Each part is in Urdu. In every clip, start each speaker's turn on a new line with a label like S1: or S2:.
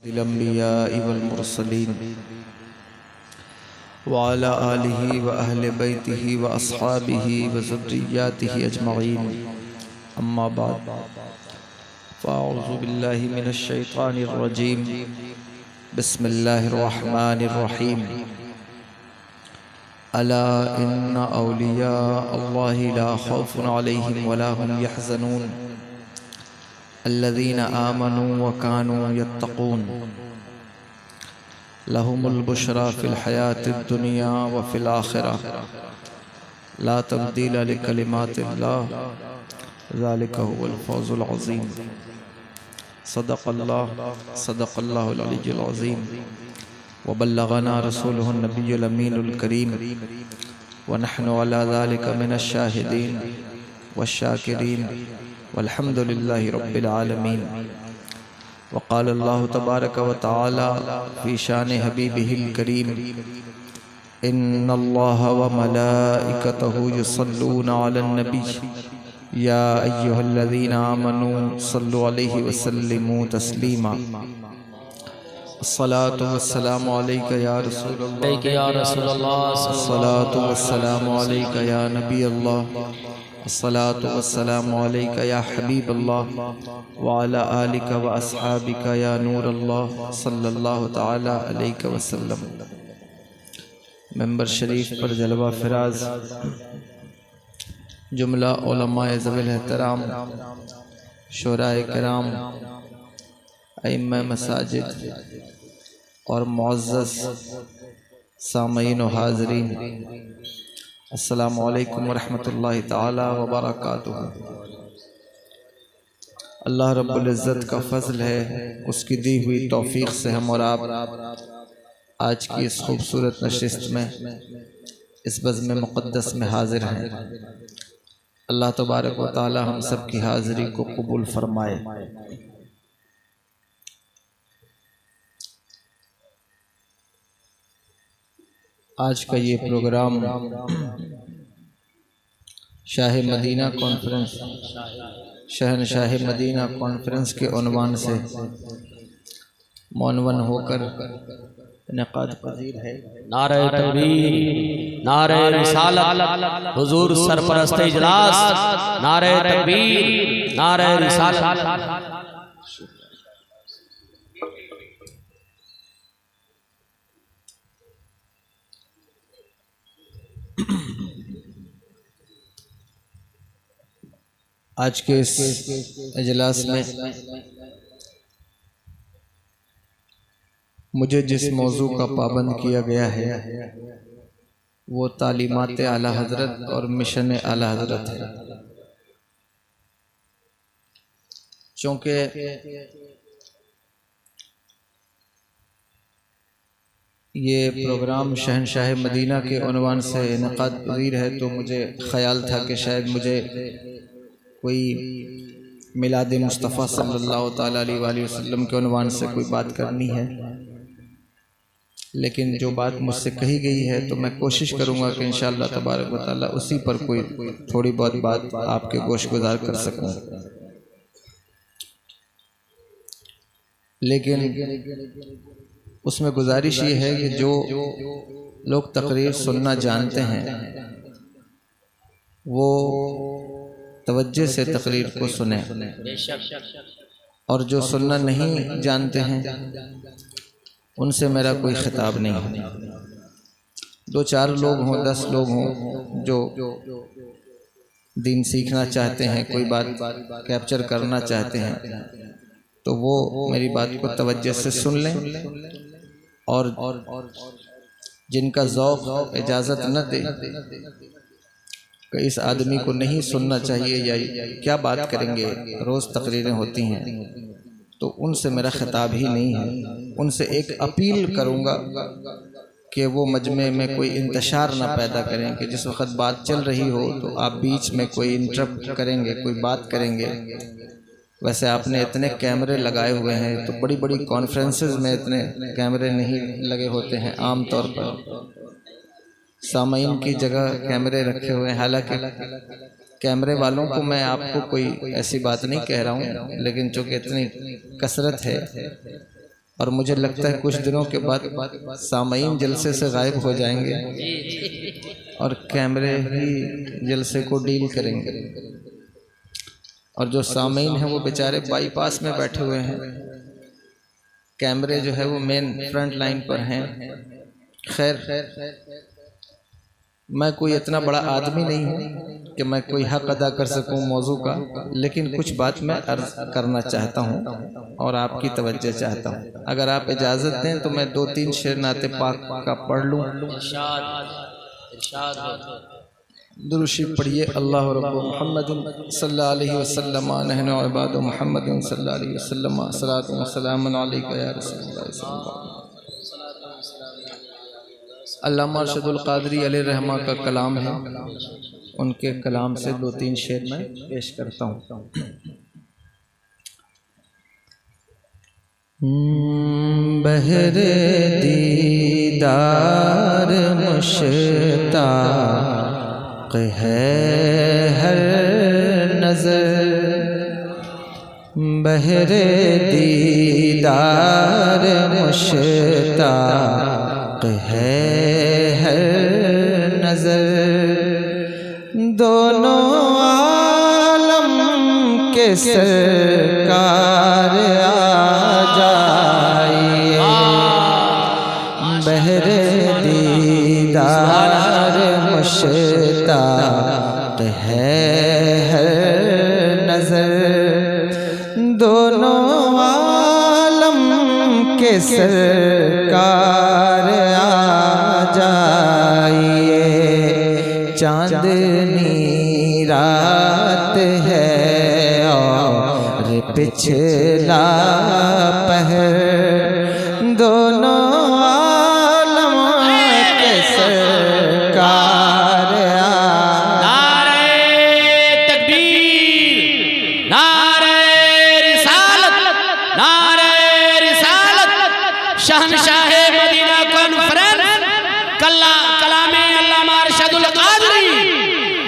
S1: الأنبياء والمرسلين وعلى آله وأهل بيته وأصحابه وذرياته أجمعين أما بعد فأعوذ بالله من الشيطان الرجيم بسم الله الرحمن الرحيم ألا إن أولياء الله لا خوف عليهم ولا هم يحزنون الذين آمنوا وكانوا يتقون لهم البشرى في الحياة الدنيا وفي الآخرة لا تبديل لكلمات الله ذلك هو الفوز العظيم صدق الله العلي العظيم وبلغنا رسوله النبي الأمين الكريم ونحن على ذلك من الشاهدين والشاكرين والحمد لله رب العالمين وقال الله تبارك وتعالى في شان حبيبه الكريم إن الله وملائكته يصلون على النبي يا أيها الذين آمنوا صلوا عليه وسلموا تسليما الصلاة والسلام عليك يا رسول الله الصلاة والسلام عليك يا نبي الله الصلاة والسلام عليك يا حبيب الله وعلى آلك وأصحابك يا نور الله صلی اللہ تعالی علیہ وسلم۔ ممبر شریف پر جلوہ فراز جملہ علماء ذوی الاحترام، شورائے کرام، ائمہ مساجد اور معزز سامعین و حاضرین، السلام علیکم ورحمۃ اللہ تعالی وبرکاتہ۔ اللہ رب العزت کا فضل ہے، اس کی دی ہوئی توفیق سے ہم اور آپ آج کی اس خوبصورت نشست میں، اس بزم مقدس میں حاضر ہیں۔ اللہ تبارک و تعالی ہم سب کی حاضری کو قبول فرمائے۔ آج کا یہ پروگرام شاہ مدینہ کانفرنس، شہنشاہ مدینہ کانفرنس کے عنوان سے معنون ہو کر انعقاد پذیر ہے۔
S2: نعرہ تکبیر، نعرہ رسالت، حضور سرپرست اجلاس، نعرہ تکبیر، نعرہ رسالت۔
S1: آج کے اس اجلاس میں مجھے جس موضوع کا پابند کیا گیا ہے وہ تعلیمات اعلیٰ حضرت اور مشن اعلیٰ حضرت ہے۔ چونکہ یہ پروگرام شہنشاہ مدینہ کے عنوان سے انعقاد پذیر ہے تو مجھے خیال تھا کہ شاید مجھے کوئی میلاد مصطفیٰ صلی اللہ تعالیٰ علیہ وآلہ وسلم کے عنوان سے کوئی بات کرنی ہے، لیکن جو بات مجھ سے کہی گئی ہے تو میں کوشش کروں گا کہ انشاءاللہ تبارک و تعالیٰ اسی پر کوئی تھوڑی بہت بات آپ کے گوش گزار کر سکوں۔ لیکن اس میں گزارش یہ ہے کہ جو لوگ تقریر سننا جانتے ہیں وہ توجہ سے تقریر کو سنیں، اور جو سننا نہیں جانتے ہیں ان سے میرا کوئی خطاب نہیں ہے۔ 2-4 لوگ ہوں، 10 لوگ ہوں جو دین سیکھنا چاہتے ہیں، کوئی بات کیپچر کرنا چاہتے ہیں تو وہ میری بات کو توجہ سے سن لیں، اور جن کا ذوق اجازت نہ دے کہ اس آدمی کو نہیں سننا چاہیے یا کیا بات کریں گے، روز تقریریں ہوتی ہیں، تو ان سے میرا خطاب ہی نہیں ہے۔ ان سے ایک اپیل کروں گا کہ وہ مجمع میں کوئی انتشار نہ پیدا کریں کہ جس وقت بات چل رہی ہو تو آپ بیچ میں کوئی انٹرپٹ کریں گے، کوئی بات کریں گے۔ ویسے آپ نے اتنے کیمرے لگائے ہوئے ہیں تو بڑی بڑی کانفرنسز میں اتنے کیمرے نہیں لگے ہوتے ہیں، عام طور پر سامعین کی جگہ کیمرے رکھے ہوئے ہیں۔ حالانکہ کیمرے والوں کو میں آپ کو کوئی ایسی بات نہیں کہہ رہا ہوں، لیکن چونکہ اتنی کثرت ہے اور مجھے لگتا ہے کچھ دنوں کے بعد سامعین جلسے سے غائب ہو جائیں گے اور کیمرے ہی جلسے کو ڈیل کریں گے، اور جو سامعین ہیں وہ بیچارے بائی پاس میں بیٹھے ہوئے ہیں، کیمرے جو ہے وہ مین فرنٹ لائن پر ہیں۔ خیر، میں کوئی اتنا بڑا آدمی نہیں ہوں کہ میں کوئی حق ادا کر سکوں موضوع کا، لیکن کچھ بات میں عرض کرنا چاہتا ہوں اور آپ کی توجہ چاہتا ہوں۔ اگر آپ اجازت دیں تو میں 2-3 شعر نعت پاک کا پڑھ لوں۔ درود شریف پڑھیے۔ اللہ رب محمد صلی اللہ علیہ وسلم نحن عباد محمد صلی اللہ علیہ وسلم صلاۃ و سلام علیک یا رسول اللہ صلی اللہ علیہ وسلم۔ علامہ ارشد القادری علیہ رحمہ کا کلام ہے، ان کے کلام سے 2-3 شعر میں پیش کرتا ہوں۔ بہر دیدار مشتاق ہے ہر نظر، بہر دیدار مشتاق ہے ہر نظر، دونوں عالم کے سرکار آ جائیے، بہر دیدار مشتاق ہے ہر نظر، دونوں عالم کے سرکار آ جائیے، چاندنی رات ہے اور پچھلا پہر، دونوں عالم کے سرکار
S2: نعرہ تکبیر، نعرہ رسالت، نعرہ رسالت، شہنشاہ مدینہ کانفرنس، کلام علامہ ارشد القادری،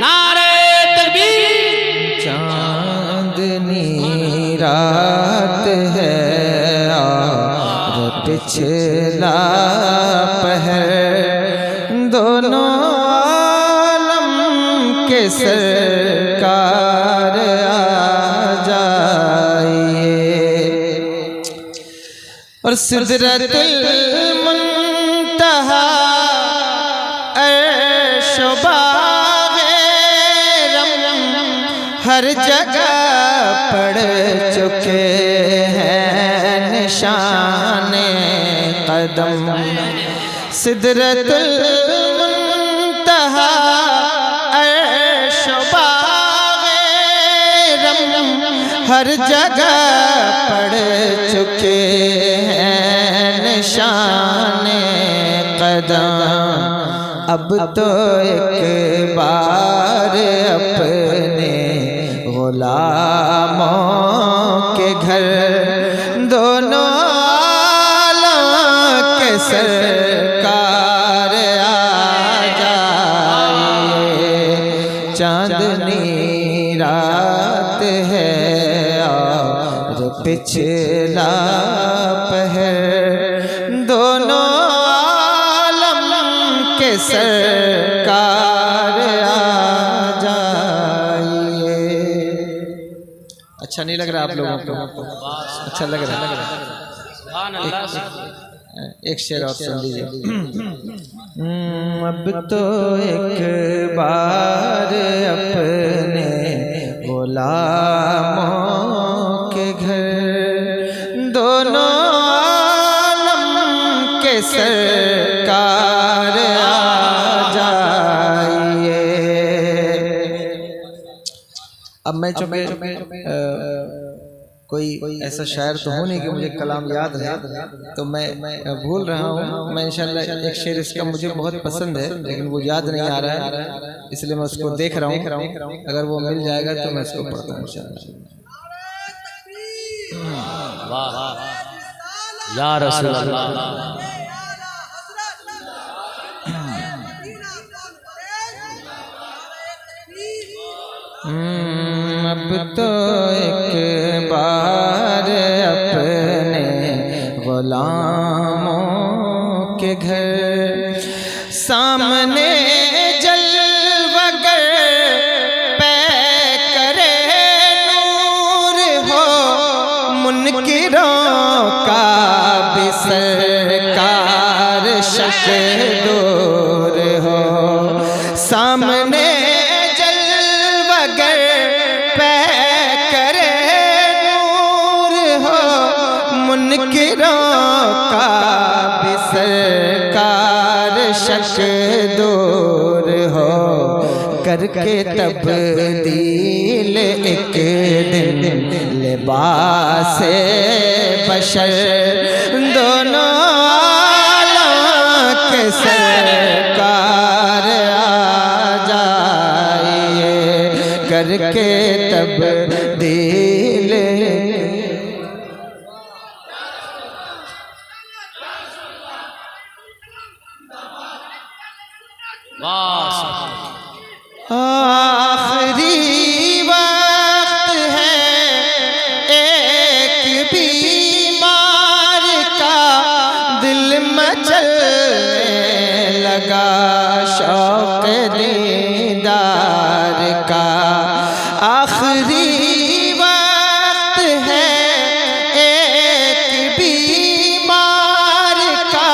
S2: نعرہ تکبیر۔
S1: چاندنی رات ہے اور پچھلا پہر، دونوں عالم کے سرکار آ جائیے، اور سدرۃ المنتہا عرش و باغ رم ہر جگہ پڑ چکے ہیں نشان قدم، سدرۃ المنتہا عرش و باغ رم ہر جگہ پڑ چکے ہیں نشان قدم، اب تو ایک بار اپنے غلاموں کے گھر دونوں عالم کے سرکار آ جائیے، چاندنی رات ہے اور پچھلا پہر، دونوں عالم کے سرکار آ جائیے۔ اچھا نہیں لگ رہا آپ لوگوں کو؟ اچھا لگ رہا ہے؟ ایک شعر اور سن لیجیے۔ اب تو ایک بار اپنے غلاموں کے گھر دونوں عالم کے سرکار آ جائیے۔ اب میں چونکہ کوئی ایسا شاعر تو ہوں نہیں کہ مجھے کلام یاد ہے، تو میں بھول رہا ہوں۔ میں انشاءاللہ ایک شعر اس کا مجھے بہت پسند ہے لیکن وہ یاد نہیں آ رہا ہے، اس لیے میں اس کو دیکھ رہا ہوں، اگر وہ مل جائے گا تو میں اس کو پڑھتا ہوں انشاءاللہ۔
S2: یا رسول اللہ،
S1: اب تو ایک بار اپنے غلاموں کے گھر، سامنے جلوگر پہ کرے نور ہو، منکروں کا بھی سرکار شک دور ہو، سامنے جلوگر پہ کرے نور ہو، منکروں کا بھی سرکار شک دور ہو، کر کے تبدیل ایک دن لباس بشر، دونوں عالم کے سرکار آ جائیے، کر کے تبدیل آخری وقت ہے ایک بیمار کا، دل مچلنے لگا شوق دیدار کا، آخری وقت ہے ایک بیمار کا،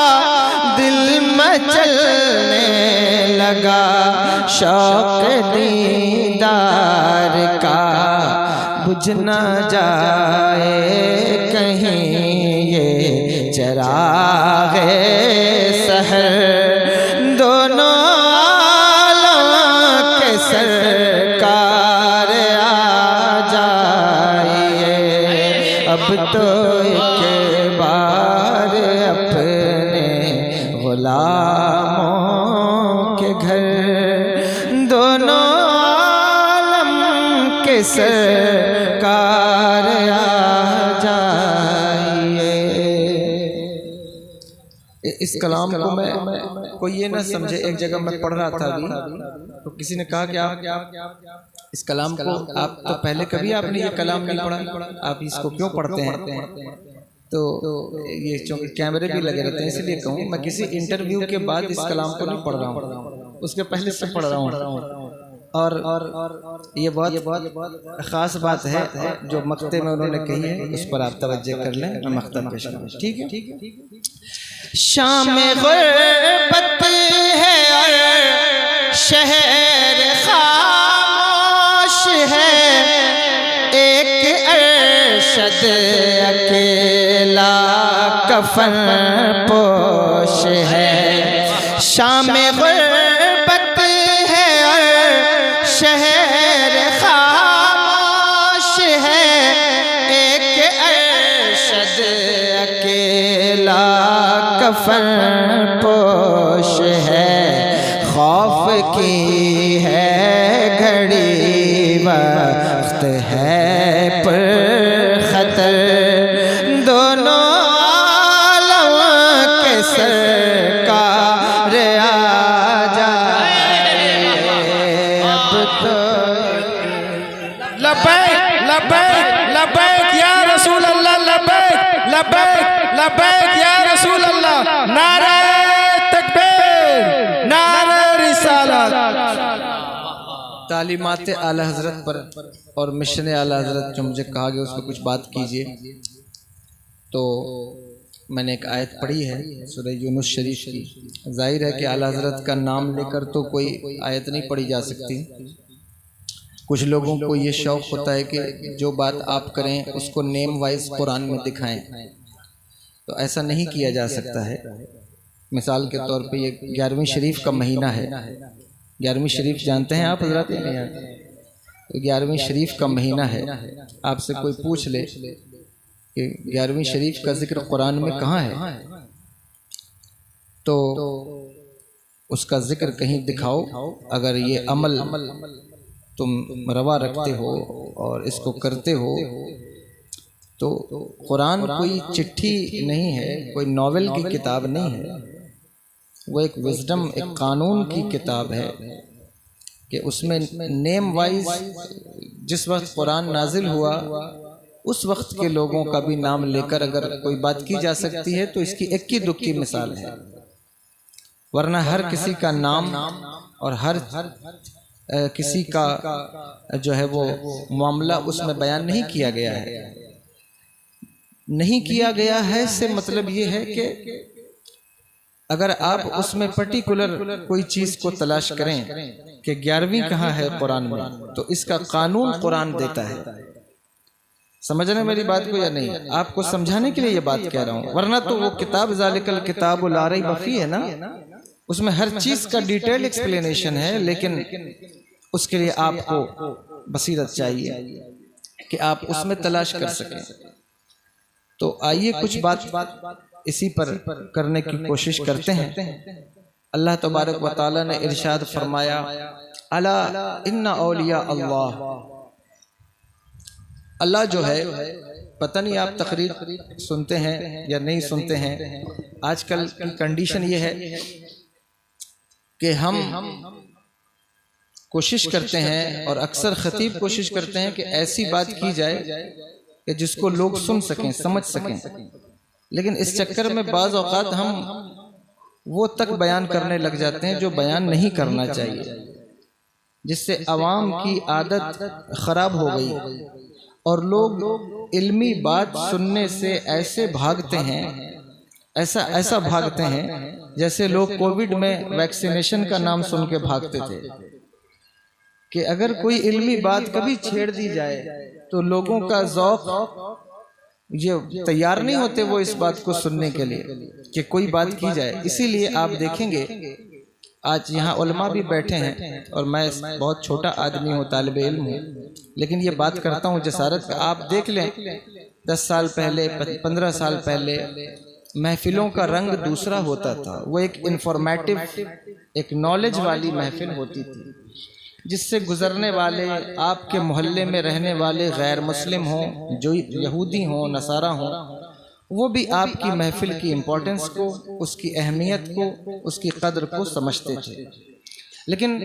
S1: دل مچلنے لگا شوق دیدار کا، بجھ نہ جائے کہیں یہ چراغ سحر، دونوں عالم کے سرکار آ جائیے، اب تو ایک بار اپنے غلاموں کے گھر، دونوں عالم کے سرکار آ جائیے۔ اس کلام کو میں کوئی یہ نہ سمجھے، ایک جگہ میں پڑھ رہا تھا ابھی تو کسی نے کہا کہ آپ اس کلام کو، آپ تو پہلے کبھی آپ نے یہ کلام نہیں پڑھا، آپ اس کو کیوں پڑھتے ہیں؟ تو یہ چونکہ کیمرے بھی لگے رہتے ہیں اس لیے کہوں، میں کسی انٹرویو کے بعد اس کلام کو نہیں پڑھ رہا ہوں، اس کے پہلے سے پڑھ رہا ہوں، اور یہ بہت خاص بات ہے جو مقطع میں انہوں نے کہی ہے، اس پر آپ توجہ کر لیں، میں مقطع پیش کروں، ٹھیک ہے؟ شام غربت ہے اور شہر خاموش ہے، ایک ارشد اکیلا کفن پوش ہے، شام غربت ہے اور شہر خاموش ہے، ایک ارشد اکیلا کفن پوش ہے، خوف کی ہے گھڑی وقت ہے پر خطر، دونوں عالم کے سرکار آ جائے، اب تو
S2: لبیک لبیک لبیک یا رسول اللہ، لبیک لبیک لبیک یا رسول اللہ، نعرہ تکبیر، نعرہ رسالت۔
S1: تعلیمات اعلیٰ حضرت پر اور مشن اعلیٰ حضرت جو مجھے کہا گیا اس پہ کچھ بات کیجیے، تو میں نے ایک آیت پڑھی ہے سورہ یونس شریف کی، ظاہر ہے کہ اعلیٰ حضرت کا نام لے کر تو کوئی آیت نہیں پڑھی جا سکتی، کچھ لوگوں کو یہ شوق ہوتا ہے کہ جو بات آپ کریں اس کو نیم وائز قرآن میں دکھائیں، تو ایسا نہیں کیا جا سکتا ہے۔ مثال کے طور پہ یہ 11ویں شریف کا مہینہ ہے، 11ویں شریف جانتے ہیں آپ حضرات؟ 11ویں شریف کا مہینہ ہے، آپ سے کوئی پوچھ لے کہ 11ویں شریف کا ذکر قرآن میں کہاں ہے، تو اس کا ذکر کہیں دکھاؤ، اگر یہ عمل تم روا رکھتے ہو اور اس کو کرتے ہو تو قرآن کوئی چٹھی نہیں ہے، کوئی ناول کی کتاب نہیں ہے، وہ ایک وزڈم، ایک قانون کی کتاب ہے کہ اس میں نیم وائز جس وقت قرآن نازل ہوا اس وقت کے لوگوں کا بھی نام لے کر اگر کوئی بات کی جا سکتی ہے تو اس کی اکی دکھی مثال ہے، ورنہ ہر کسی کا نام اور ہر کسی کا جو ہے وہ معاملہ اس میں بیان نہیں کیا گیا ہے۔ نہیں کیا گیا ہے سے مطلب یہ ہے کہ اگر آپ اس میں پرٹیکولر کوئی چیز کو تلاش کریں کہ 11ویں کہاں ہے قرآن میں، تو اس کا قانون قرآن دیتا ہے۔ سمجھ رہے ہیں میری بات کو یا نہیں؟ آپ کو سمجھانے کے لیے یہ بات کہہ رہا ہوں، ورنہ تو وہ کتاب ذالک الکتاب لا ریب فیہ ہے نا، اس میں ہر چیز کا ڈیٹیل ایکسپلینیشن ہے، لیکن اس کے لیے آپ کو بصیرت چاہیے کہ آپ اس میں تلاش کر سکیں۔ تو آئیے کچھ بات اسی پر کرنے کی کوشش کرتے ہیں۔ اللہ تبارک و تعالیٰ نے ارشاد فرمایا، الا ان اولیاء اللہ، اللہ جو ہے، پتہ نہیں آپ تقریر سنتے ہیں یا نہیں سنتے ہیں، آج کل کی کنڈیشن یہ ہے کہ ہم کوشش کرتے ہیں اور اکثر خطیب کوشش کرتے ہیں کہ ایسی بات کی جائے کہ جس کو لوگ سن سکیں، سمجھ سکیں، لیکن اس چکر میں بعض اوقات ہم وہ تک بیان کرنے لگ جاتے ہیں جو بیان نہیں کرنا چاہیے، جس سے عوام کی عادت خراب ہو گئی اور لوگ علمی بات سننے سے ایسے بھاگتے ہیں، ایسا بھاگتے ہیں جیسے لوگ کووڈ میں ویکسینیشن کا نام سن کے بھاگتے تھے، کہ اگر کوئی علمی بات کبھی چھیڑ دی جائے تو لوگوں کا ذوق یہ تیار نہیں ہوتے وہ اس بات کو سننے کے لیے کہ کوئی بات کی جائے۔ اسی لیے آپ دیکھیں گے آج یہاں علماء بھی بیٹھے ہیں، اور میں بہت چھوٹا آدمی ہوں، طالب علم ہوں، لیکن یہ بات کرتا ہوں جسارت کا۔ آپ دیکھ لیں 10 سال پہلے، 15 سال پہلے محفلوں کا رنگ دوسرا ہوتا تھا، وہ ایک انفارمیٹو، ایک نالج والی محفل ہوتی تھی، جس سے گزرنے والے، آپ کے محلے میں رہنے والے غیر مسلم ہوں، جو یہودی ہوں، نصارہ ہوں، وہ بھی آپ کی محفل کی امپورٹنس کو، اس کی اہمیت کو، اس کی قدر کو سمجھتے تھے۔ لیکن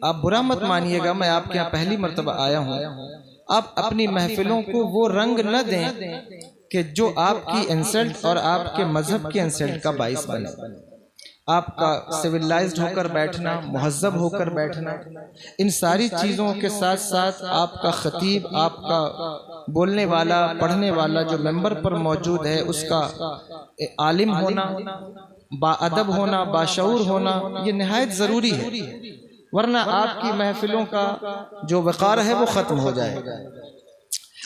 S1: آپ برا مت مانیے گا، میں آپ کے یہاں پہلی مرتبہ آیا ہوں، آپ اپنی محفلوں کو وہ رنگ نہ دیں کہ جو آپ کی انسلٹ اور آپ کے مذہب کی انسلٹ کا باعث بنے۔ آپ کا سویلائزڈ ہو کر بیٹھنا، مہذب ہو کر بیٹھنا، ان ساری چیزوں کے ساتھ ساتھ آپ کا خطیب، آپ کا بولنے والا، پڑھنے والا جو ممبر پر موجود ہے، اس کا عالم ہونا، با ادب ہونا، باشعور ہونا، یہ نہایت ضروری ہے، ورنہ آپ کی محفلوں کا جو وقار ہے وہ ختم ہو جائے گا،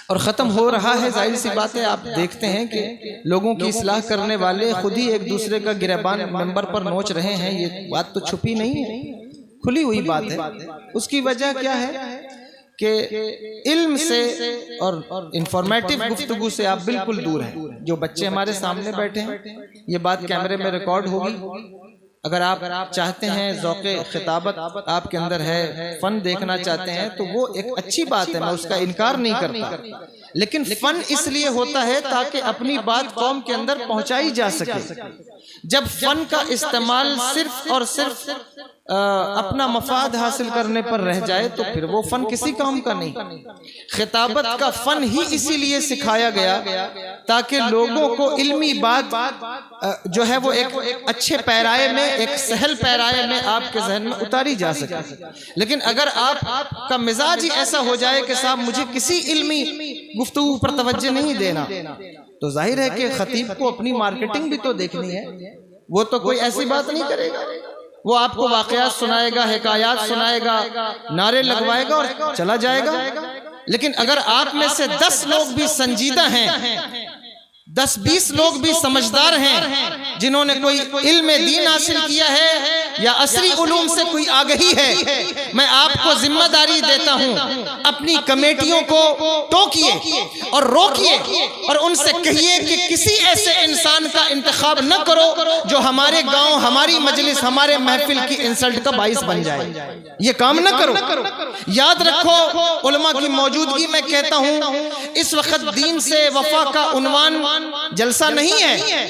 S1: اور ختم ہو رہا ہے۔ ظاہر سی بات ہے، آپ دیکھتے ہیں کہ لوگوں کی اصلاح کرنے والے خود ہی ایک دوسرے کا گریبان ممبر پر نوچ رہے ہیں، یہ بات تو چھپی نہیں ہے، کھلی ہوئی بات ہے۔ اس کی وجہ کیا ہے کہ علم سے اور انفارمیٹو گفتگو سے آپ بالکل دور ہیں۔ جو بچے ہمارے سامنے بیٹھے ہیں، یہ بات کیمرے میں ریکارڈ ہوگی، اگر آپ چاہتے ہیں ذوق خطابت آپ کے اندر ہے، فن دیکھنا چاہتے ہیں، تو وہ ایک اچھی بات ہے، میں اس کا انکار نہیں کرتا، لیکن فن اس لیے ہوتا ہے تاکہ اپنی بات قوم کے اندر پہنچائی جا سکے۔ جب فن کا استعمال صرف اور صرف اپنا مفاد حاصل کرنے پر رہ جائے تو پھر وہ فن کسی کام کا نہیں۔ خطابت کا فن ہی اسی لیے سکھایا گیا تاکہ لوگوں کو علمی بات جو ہے وہ ایک اچھے پیرائے میں، ایک سہل پیرائے میں آپ کے ذہن میں اتاری جا سکے۔ لیکن اگر آپ کا مزاج ہی ایسا ہو جائے کہ صاحب مجھے کسی علمی گفتگو پر توجہ نہیں دینا، تو ظاہر ہے کہ خطیب کو اپنی مارکیٹنگ بھی تو دیکھنی ہے، وہ تو کوئی ایسی بات نہیں کرے گا، وہ آپ کو واقعات سنائے گا، حکایات سنائے گا، نعرے لگوائے گا اور چلا جائے گا۔ لیکن اگر آپ میں سے 10 لوگ بھی سنجیدہ ہیں، 10-20 لوگ بھی سمجھدار ہیں، جنہوں نے کوئی علم دین حاصل کیا ہے یا عصری علوم سے کوئی آگہی ہے، میں آپ کو ذمہ داری دیتا ہوں، اپنی کمیٹیوں کو ٹوکیے اور روکیے اور ان سے کہیے کہ کسی ایسے انسان کا انتخاب نہ کرو جو ہمارے گاؤں، ہماری مجلس، ہمارے محفل کی انسلٹ کا باعث بن جائے، یہ کام نہ کرو۔ یاد رکھو، علماء کی موجودگی میں کہتا ہوں، اس وقت دین سے وفا کا عنوان جلسہ نہیں ہے،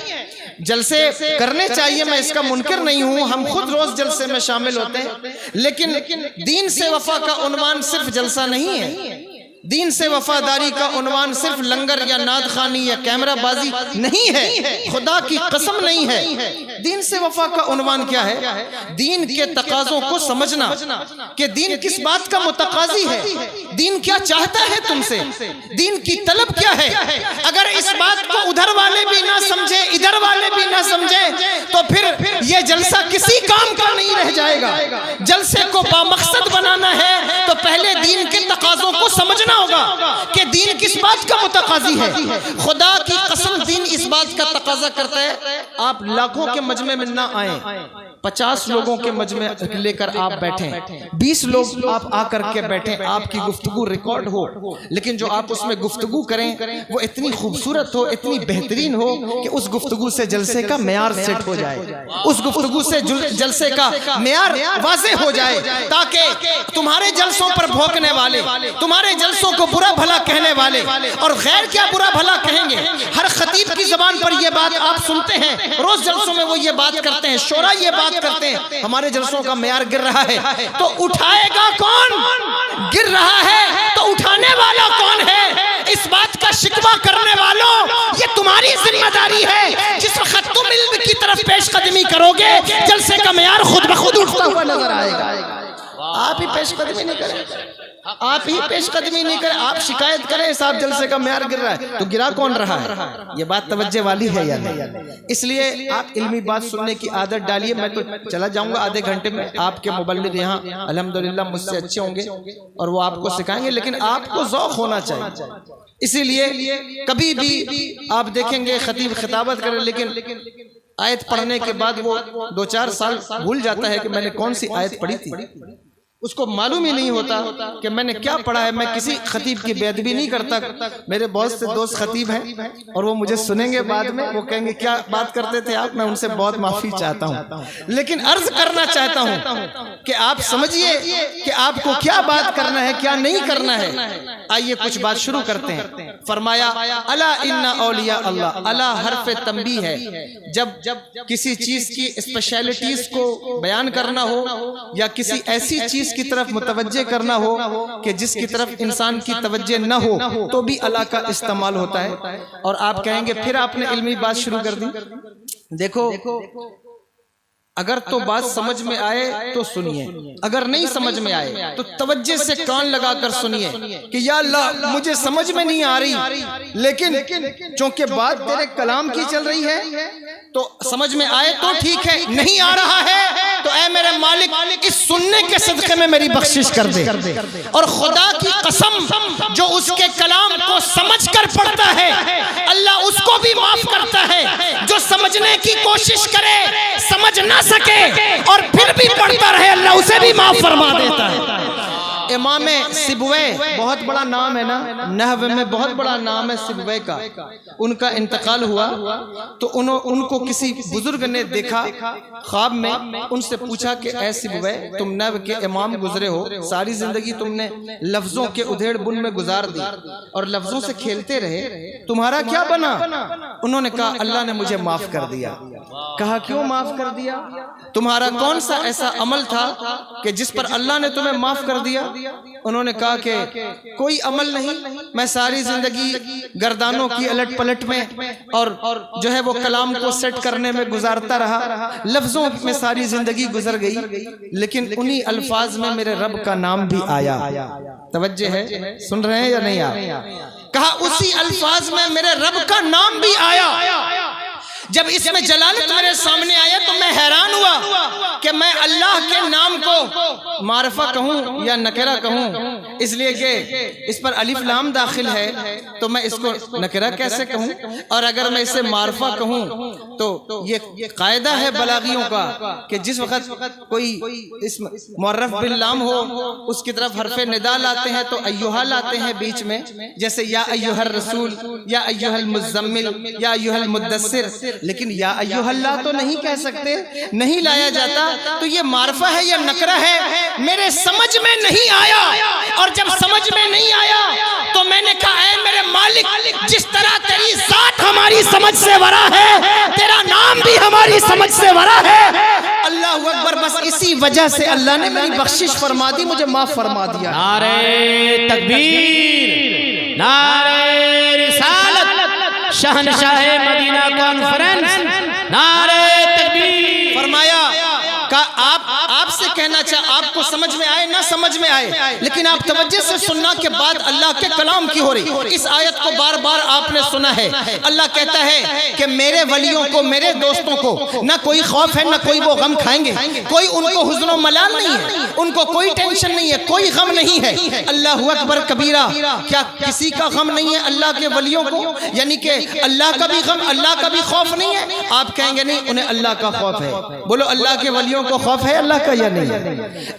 S1: جلسے کرنے چاہیے، میں اس کا منکر نہیں ہوں، ہم خود روز جلسے میں شامل ہوتے ہیں، لیکن دین سے وفا کا عنوان صرف جلسہ نہیں ہے۔ دین سے وفاداری کا عنوان صرف لنگر یا نعت خوانی یا کیمرہ بازی نہیں ہے، خدا کی قسم نہیں ہے۔ دین سے وفا کا عنوان کیا ہے؟ دین کے تقاضوں کو سمجھنا کہ دین کس بات کا متقاضی ہے، دین کیا چاہتا ہے تم سے، دین کی طلب کیا ہے۔ اگر اس بات کو ادھر والے بھی نہ سمجھے، ادھر والے بھی نہ سمجھے، تو پھر یہ جلسہ کسی کام کا نہیں رہ جائے گا۔ جلسے کو بامقصد بنانا ہے تو پہلے دین کے تقاضوں کو سمجھنا ہوگا کہ دین کس بات کا متقاضی ہے۔ خدا کی قسم دین اس بات کا تقاضا کرتا ہے، آپ لاکھوں کے مجمع میں نہ آئیں، 50 لوگوں کے مجمع لے کر آپ بیٹھیں، 20 لوگ آپ آ کر کے بیٹھیں، آپ کی گفتگو ریکارڈ ہو، لیکن جو آپ اس میں گفتگو کریں وہ اتنی خوبصورت ہو، اتنی بہترین ہو کہ اس گفتگو سے جلسے کا معیار سیٹ ہو جائے، اس گفتگو سے جلسے کا معیار واضح ہو جائے، تاکہ تمہارے جلسوں پر بھونکنے والے، تمہارے جلسوں کو برا بھلا کہنے والے، اور غیر کیا برا بھلا کہیں گے، ہر خطیب کی زبان پر یہ بات آپ سنتے ہیں، روز جلسوں میں وہ یہ بات کرتے ہیں، شورا یہ بات کرتے ہیں، ہمارے جلسوں کا معیار گر رہا ہے، تو اٹھائے گا کون؟ گر رہا ہے تو اٹھانے والا کون ہے؟ اس بات کا شکوہ کرنے والوں، یہ تمہاری ذمہ داری ہے۔ جس وقت تم علم کی طرف پیش قدمی کرو گے، جلسے کا معیار خود بخود اٹھتا ہوا نظر آئے گا۔ آپ ہی پیش قدمی نہیں کریں، آپ ہی پیش قدمی نہیں کریں، آپ شکایت کریں صاحب جلسے کا معیار گر رہا ہے، تو گرا کون رہا ہے؟ یہ بات توجہ والی ہے یا نہیں؟ اس لیے آپ علمی بات سننے کی عادت ڈالیے۔ میں تو چلا جاؤں گا آدھے گھنٹے میں، آپ کے مبلغ یہاں الحمدللہ مجھ سے اچھے ہوں گے اور وہ آپ کو سکھائیں گے، لیکن آپ کو ذوق ہونا چاہیے۔ اسی لیے کبھی بھی آپ دیکھیں گے خطیب خطابت کرے، لیکن آیت پڑھنے کے بعد وہ 2-4 سال بھول جاتا ہے کہ میں نے کون سی آیت پڑھی تھی، اس کو معلوم ہی نہیں ہوتا کہ میں نے کیا پڑھا ہے۔ میں کسی خطیب کی بے ادبی نہیں کرتا، میرے بہت سے دوست خطیب ہیں اور وہ مجھے سنیں گے بعد میں، وہ کہیں گے کیا بات کرتے تھے آپ، میں ان سے بہت معافی چاہتا ہوں، لیکن عرض کرنا چاہتا ہوں کہ آپ سمجھیے کہ آپ کو کیا بات کرنا ہے، کیا نہیں کرنا ہے۔ آئیے کچھ بات شروع کرتے ہیں۔ فرمایا الا ان اولیاء اللہ، الا حرف تنبیہ ہے، جب کسی چیز کی اسپیشلٹیز کو بیان کرنا ہو یا کسی ایسی چیز کی طرف متوجہ کرنا ہو کہ جس کی طرف انسان کی توجہ نہ ہو، تو بھی اللہ کا استعمال ہوتا ہے۔ اور آپ کہیں گے پھر آپ نے علمی بات شروع کر دی۔ دیکھو، اگر تو بات سمجھ میں آئے تو سنیے، اگر نہیں سمجھ میں آئے تو توجہ سے کان لگا کر سنیے کہ یا اللہ مجھے سمجھ میں نہیں آ رہی، لیکن چونکہ بات تیرے کلام کی چل رہی ہے تو سمجھ میں آئے تو ٹھیک ہے، نہیں آ رہا ہے تو اے میرے مالک اس سننے کے صدقے میں میری بخشش کر دے۔ اور خدا کی قسم جو اس کے کلام کو سمجھ کر پڑھتا ہے اللہ اس کو بھی معاف کرتا ہے، جو سمجھنے کی کوشش کرے سمجھ نہ سکے اور پھر بھی پڑھتا رہے اللہ اسے بھی معاف فرما دیتا ہے۔ امام سبوے بہت بڑا نام ہے نا، نحو میں بہت بڑا نام ہے سبوے کا، ان کا انتقال ہوا تو ان کو کسی بزرگ نے دیکھا خواب میں، ان سے پوچھا کہ اے سبوے تم نحو کے امام گزرے ہو، ساری زندگی تم نے لفظوں کے ادھیڑ بن میں گزار دی اور لفظوں سے کھیلتے رہے، تمہارا کیا بنا؟ انہوں نے کہا اللہ نے مجھے معاف کر دیا۔ کہا کیوں معاف کر دیا؟ تمہارا کون سا ایسا عمل تھا کہ جس پر اللہ نے تمہیں معاف کر دیا؟ انہوں نے کہا کہ کوئی عمل نہیں، میں ساری زندگی گردانوں کی الٹ پلٹ میں اور جو ہے وہ کلام کو سیٹ کرنے میں گزارتا رہا، لفظوں میں ساری زندگی گزر گئی، لیکن انہی الفاظ میں میرے رب کا نام بھی آیا۔ توجہ ہے، سن رہے ہیں یا نہیں آپ؟ کہا اسی الفاظ میں میرے رب کا نام بھی آیا۔ جب اس میں جلالت میرے سامنے آیا تو میں حیران ہوا کہ میں اللہ کے نام کو معرفہ کہوں یا نکرہ کہوں، اس لیے کہ اس پر الف لام داخل ہے تو میں اس کو نکرہ کیسے کہوں، اور اگر میں اسے معرفہ کہوں تو یہ قاعدہ ہے بلاغیوں کا کہ جس وقت کوئی اسم معرف باللام ہو اس کی طرف حرف ندا لاتے ہیں تو ایہا لاتے ہیں بیچ میں، جیسے یا ایہا الرسول، یا ایہا المزمل، یا ایہا المدثر، لیکن یا ایہا اللہ تو نہیں کہہ سکتے، نہیں لایا جاتا، تو یہ معرفہ ہے یا نکرہ ہے؟ میرے سمجھ میں نہیں آیا، اور جب سمجھ میں نہیں آیا تو میں نے کہا اے میرے مالک جس طرح تیری ذات ہماری سمجھ سے ورا ہے تیرا نام بھی ہماری سمجھ سے ورا ہے۔ اللہ اکبر، بس
S3: اسی وجہ سے اللہ نے میری بخشش فرما دی، مجھے معاف فرما دیا۔
S2: نعرہ تکبیر، نعرہ رسالت، شہنشاہ مدینہ کانفرنس، نعرہ تکبیر۔
S3: فرمایا کہ آپ سے کہنا آپ کو سمجھ میں آئے نہ سمجھ میں آئے، لیکن آپ توجہ سے سننا کہ بات اللہ کے کلام کی ہو رہی۔ اس آیت کو بار بار آپ نے سنا ہے۔ اللہ کہتا ہے کہ میرے ولیوں کو، میرے دوستوں کو نہ کوئی خوف ہے، نہ کوئی وہ غم کھائیں گے، کوئی ان کو حزن و ملال نہیں ہے، ان کو کوئی ٹینشن نہیں ہے، کوئی غم نہیں ہے۔ اللہ اکبر کبیرہ، کیا کسی کا غم نہیں ہے اللہ کے ولیوں کو؟ یعنی کہ اللہ کا بھی غم، اللہ کا بھی خوف نہیں ہے؟ آپ کہیں گے نہیں، انہیں اللہ کا خوف ہے۔ بولو اللہ کے ولیوں کو خوف ہے اللہ کا یا نہیں؟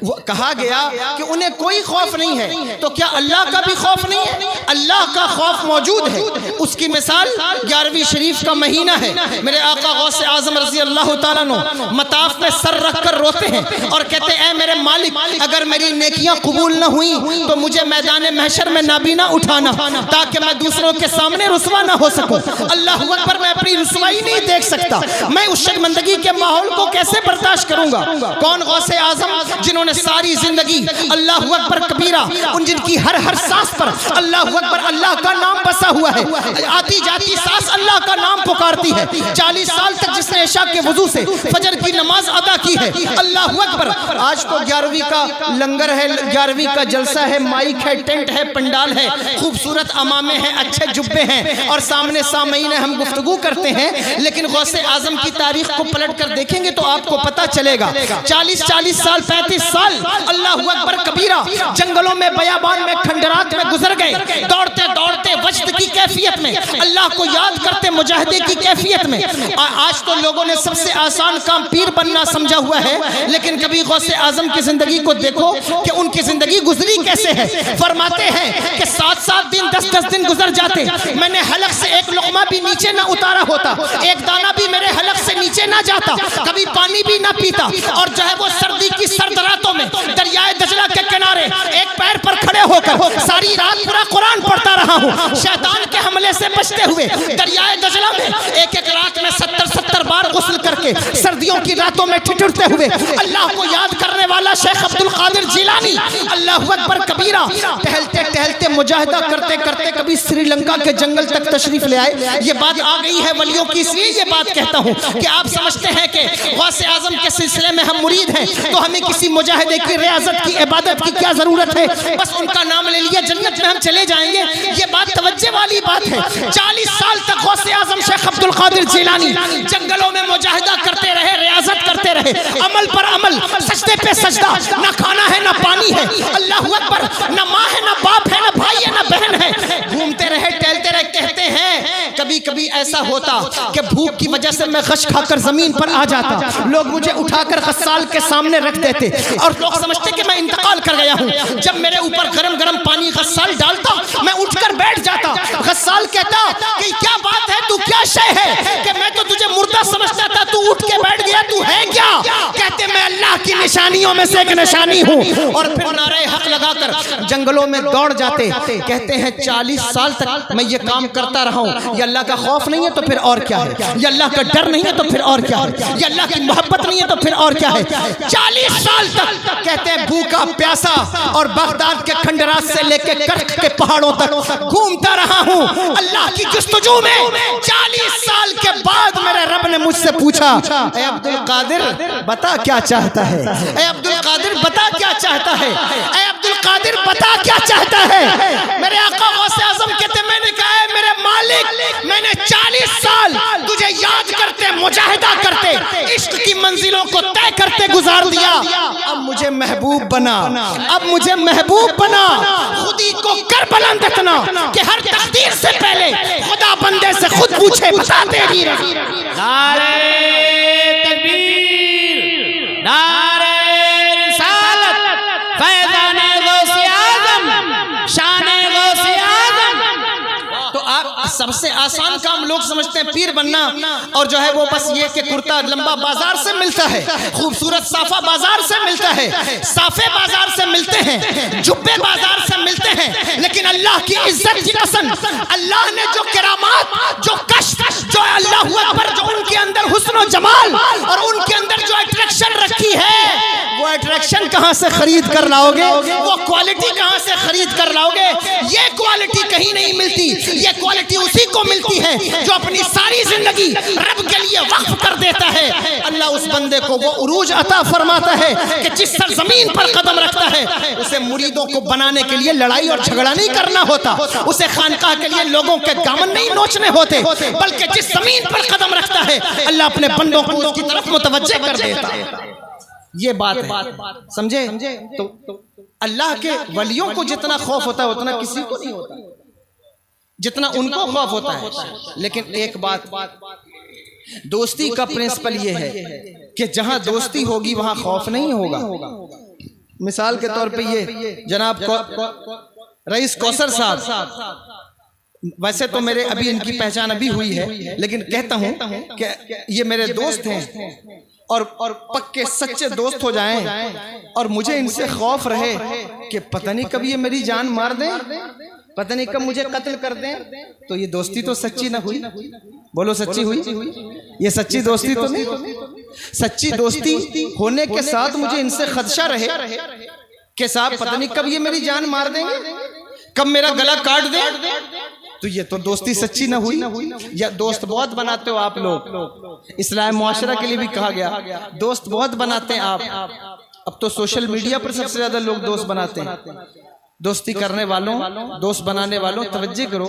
S3: وہ کہا گیا کہ انہیں کوئی خوف نہیں ہے، تو کیا اللہ کا بھی خوف نہیں ہے؟ اللہ کا خوف موجود ہے۔ اس کی مثال 11ویں شریف کا مہینہ ہے۔ میرے آقا غوث اعظم رضی اللہ تعالیٰ عنہ مطاف میں سر رکھ کر روتے ہیں اور کہتے ہیں اے میرے مالک، اگر میری نیکیاں قبول نہ ہوئیں تو مجھے میدان محشر میں نابینا اٹھانا، تاکہ میں دوسروں کے سامنے رسوا نہ ہو سکوں۔ اللہ اکبر، میں اپنی رسوائی نہیں دیکھ سکتا، میں اس شرمندگی کے ماحول کو کیسے برداشت کروں گا؟ کون غوث اعظم جنہوں نے ساری زندگی اللہ اکبر کبیرہ، ان جن کی ہر سانس پر اللہ اکبر اللہ کا نام بسا ہوا ہے، آتی جاتی سانس اللہ کا نام پکارتی ہے۔ 40 سال تک جس نے عشاء کے وضو سے فجر کی نماز ادا کی ہے، اللہ اکبر۔ آج تو 11ویں کا لنگر ہے، 11ویں کا جلسہ ہے، مائک ہے، ٹینٹ ہے، پنڈال ہے، خوبصورت امامے ہیں، اچھے جبے ہیں، اور سامنے سامعین ہم گفتگو کرتے ہیں، لیکن غوث اعظم کی تاریخ کو پلٹ کر دیکھیں گے تو آپ کو پتہ چلے گا 40 سال 35 سال اللہ اکبر کبیرہ جنگلوں میں، بیابان میں، کھنڈرات میں گزر گئے، دوڑتے دوڑتے وجد کی کیفیت میں، اللہ کو یاد کرتے مجاہدے کی کیفیت میں۔ آج تو لوگوں نے سب سے آسان کام پیر بننا سمجھا ہوا ہے، لیکن کبھی غوث اعظم کی زندگی کو دیکھو کہ ان کی زندگی گزری کیسے ہے۔ فرماتے ہیں کہ 7 دن 10 دن گزر جاتے، میں نے حلق سے ایک لقمہ بھی نیچے نہ اتارا ہوتا، ایک دانہ بھی میرے حلق سے نیچے نہ جاتا، کبھی پانی بھی نہ پیتا، اور جو ہے وہ سردی کی سرد راتوں میں دریائے دجلہ کے کنارے ایک پیر پر کھڑے ہو کر ساری رات پورا قرآن پڑھتا رہا ہوں، شیطان کے حملے سے بچتے ہوئے دریائے دجلہ میں ایک رات میں 70 بار غسل کر کے سردیوں کی راتوں میں ٹھٹھرتے ہوئے اللہ کو یاد کرنے والا شیخ عبد القادر جیلانی اللہ اکبر کبیرہ ٹہلتے ٹہلتے مجاہدہ کرتے کرتے کبھی سری لنکا کے جنگل تک تشریف لے آئے۔ یہ بات آ گئی ہے ولیوں کی، اس لیے یہ بات کہتا ہوں کہ آپ سمجھتے ہیں کہ غوث اعظم کے سلسلے میں ہم مرید ہیں تو ہمیں کسی مجاہدے کی ریاضت کی عبادت کی کیا ضرورت ہے؟ بس ان کا نام لے لیا جنت میں ہم چلے جائیں گے؟ یہ بات توجہ والی بات ہے۔ 40 سال تک غوث اعظم شیخ عبد القادر جیلانی جنگلوں میں مجاہدہ کرتے رہے، ریاضت کرتے رہے، عمل پر عمل، سجدے پہ سجدہ، نہ کھانا ہے نہ پانی ہے، اللہ اکبر، نہ ماں ہے نہ باپ ہے نہ بھائی ہے نہ بہن ہے، گھومتے رہے ٹہلتے رہے۔ کہتے ہیں کبھی کبھی ایسا ہوتا کہ بھوک کی وجہ سے میں غش کھا کر زمین پر آ جاتا، لوگ مجھے اٹھا کر غسال کے سامنے رکھ دیتے اور لوگ سمجھتے کہ میں انتقال کر گیا ہوں۔ جب میرے اوپر گرم گرم پانی غسال ڈالتا میں اٹھ کر بیٹھ جاتا، غسال کہتا کہ کیا بات ہے، تو کیا شے ہے کہ میں تو تجھے مردہ سمجھتا تھا، تو اٹھ کے بیٹھ گیا، تو ہے کیا؟ کہتے میں اللہ کی نشانیوں میں سے ایک نشانی ہوں، اور پھر نعرہ حق لگا کر جنگلوں میں دوڑ جاتے۔ کہتے ہیں 40 سال تک میں یہ کام کرتا رہا ہوں۔ یہ اللہ کا خوف نہیں ہے تو پھر اور کیا ہے؟ یہ اللہ کا ڈر نہیں ہے تو پھر اور کیا ہے؟ یہ اللہ کی محبت نہیں ہے تو پھر اور کیا ہے؟ 40 سال تک کہتے ہیں بھوکا پیاسا اور بغداد کے کھنڈرات سے لے کے کرک کے پہاڑوں تک گھومتا رہا ہوں اللہ کی جستجو میں۔ 40 سال کے بعد میرے رب نے مجھ سے پوچھا اے عبد القادر بتا کیا چاہتا ہے، اے عبد القادر بتا کیا چاہتا ہے، اے عبد القادر بتا کیا چاہتا ہے۔ میرے آقا غوث اعظم کہتے میں نے کہا ہے میرے مالک، میں نے 40 سال تجھے یاد کرتے مجاہدہ کرتے عشق کی منزلوں کو طے کرتے گزار دیا، اب مجھے محبوب بنا، اب مجھے محبوب بنا، خودی کو کر بلند اتنا کہ ہر تقدیر سے پہلے خدا بندے سے خود پوچھے بتا تیری رضی۔
S2: نعرہ تکبیر، نعرہ رسالت، فیضان غوث اعظم، شان غوث اعظم۔
S3: تو آپ سب سے آسان کام لوگ سمجھتے ہیں پیر بننا، اور جو ہے وہ بس یہ کہ کرتا لمبا بازار سے ملتا ہے، خوبصورت صافہ بازار سے ملتا ہے، صافے بازار سے ملتے ہیں، جبے بازار سے ملتے ہیں، لیکن اللہ کی عزت کی قسم، اللہ نے جو کرامات، جو کشف، جو اللہ اکبر، جو ان کے اندر حسن و جمال اور ان کے اندر جو اٹریکشن رکھی ہے، اٹریکشن کہاں سے خرید کر لاؤ گے؟ وہ کوالٹی کہاں سے خرید کر لاؤ گے؟ یہ کوالٹی کہیں نہیں ملتی، یہ کوالٹی اسی کو ملتی ہے جو اپنی ساری زندگی رب کے لیے وقف کر دیتا ہے۔ اللہ اس بندے کو وہ عروج عطا فرماتا ہے کہ جس سرزمین پر قدم رکھتا ہے اسے مریدوں کو بنانے کے لیے لڑائی اور جھگڑا نہیں کرنا ہوتا، اسے خانقاہ کے لیے لوگوں کے دامن نہیں نوچنے ہوتے، بلکہ جس زمین پر قدم رکھتا ہے اللہ اپنے بندوں کو اس کی طرف متوجہ کر دیتا ہے۔ یہ بات ہے، سمجھے؟ تو اللہ کے ولیوں کو جتنا خوف ہوتا ہے اتنا کسی کو نہیں ہوتا، جتنا ان کو خوف ہوتا ہے۔ لیکن ایک بات، دوستی کا پرنسپل یہ ہے کہ جہاں دوستی ہوگی وہاں خوف نہیں ہوگا۔ مثال کے طور پہ یہ جناب رئیس کوثر صاحب، ویسے تو میرے ابھی ان کی پہچان ابھی ہوئی ہے، لیکن کہتا ہوں کہ یہ میرے دوست ہیں اور پکے سچے دوست ہو جائیں اور مجھے ان سے خوف رہے کہ پتہ نہیں کب یہ میری جان مار دیں، پتہ نہیں کب مجھے قتل کر دیں، تو یہ دوستی تو سچی نہ ہوئی۔ بولو سچی ہوئی؟ یہ سچی دوستی تو نہیں۔ سچی دوستی ہونے کے ساتھ مجھے ان سے خدشہ رہے کہ صاحب پتہ نہیں کب یہ میری جان مار دیں گے، کب میرا گلا کاٹ دیں، تو یہ تو دوستی سچی نہ ہوئی۔ یا دوست بہت بناتے ہو آپ لوگ، اصلاح معاشرہ کے لیے بھی کہا گیا دوست بہت بناتے ہیں آپ۔ اب تو سوشل میڈیا پر سب سے زیادہ لوگ دوست بناتے ہیں۔ دوستی کرنے والوں، دوست بنانے والوں توجہ کرو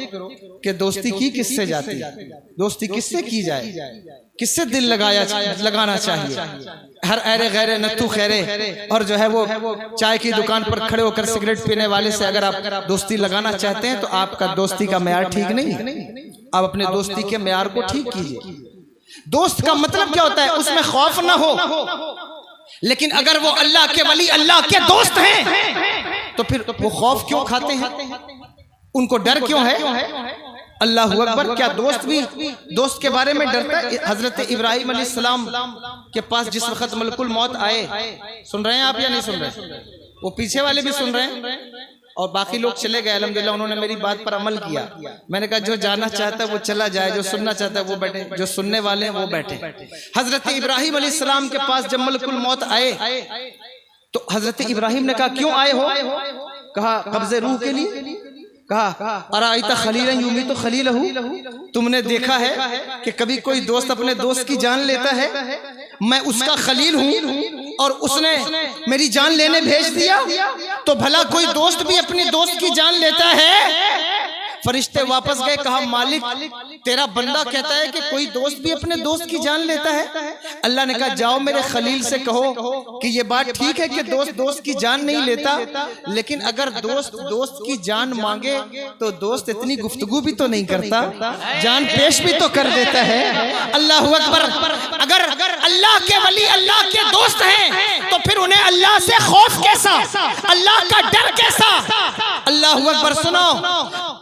S3: کہ دوستی کی کس سے جاتی ہے، دوستی کس سے کی جائے، کس سے دل لگانا چاہیے۔ ہر ایرے غیرے نتھو خیرے اور جو ہے وہ چائے کی دکان پر کھڑے ہو کر سگریٹ پینے والے سے اگر آپ دوستی لگانا چاہتے ہیں تو آپ کا دوستی کا معیار ٹھیک نہیں ہے۔ آپ اپنے دوستی کے معیار کو ٹھیک کیجئے۔ دوست کا مطلب کیا ہوتا ہے؟ اس میں خوف نہ ہو، لیکن اگر وہ اللہ کے ولی، اللہ کے دوست ہیں تو پھر وہ خوف کیوں کھاتے ہیں؟ ان کو ڈر کیوں ہے؟ اللہ اکبر! کیا دوست بھی دوست کے بارے میں ڈرتا ہے؟ حضرت ابراہیم علیہ السلام کے پاس جس وقت ملک الموت آئے، سن رہے ہیں آپ یا نہیں سن رہے؟ وہ پیچھے والے بھی سن رہے ہیں اور باقی لوگ چلے گئے، الحمدللہ انہوں نے میری بات پر عمل کیا۔ میں نے کہا جو جانا چاہتا ہے وہ چلا جائے، جو سننا چاہتا ہے وہ بیٹھے، جو سننے والے ہیں وہ بیٹھے۔ حضرت ابراہیم علیہ السلام کے پاس جب ملک الموت آئے تو حضرت ابراہیم نے کہا کیوں آئے ہو؟ کہا قبض روح کے لیے۔ کہا ارائیت خلیلا یمیت خلیلہ، تم نے دیکھا ہے کہ کبھی کوئی دوست اپنے دوست کی جان لیتا ہے؟ میں اس کا خلیل ہوں اور اس نے میری جان لینے بھیج دیا، تو بھلا کوئی دوست بھی اپنے دوست کی جان لیتا ہے؟ فرشتے واپس گئے، کہا مالک تیرا بندہ کہتا ہے کہ کوئی دوست بھی اپنے دوست کی جان لیتا ہے۔ اللہ نے کہا جاؤ میرے خلیل سے کہو کہ یہ بات ٹھیک ہے کہ دوست دوست کی جان نہیں لیتا، لیکن اگر دوست دوست کی جان مانگے تو دوست اتنی گفتگو بھی تو نہیں کرتا، جان پیش بھی تو کر دیتا ہے۔ اللہ اکبر! اگر اللہ کے ولی اللہ کے دوست ہیں تو پھر انہیں اللہ سے خوف کیسا، اللہ کا ڈر کیسا؟ اللہ اکبر! سنو،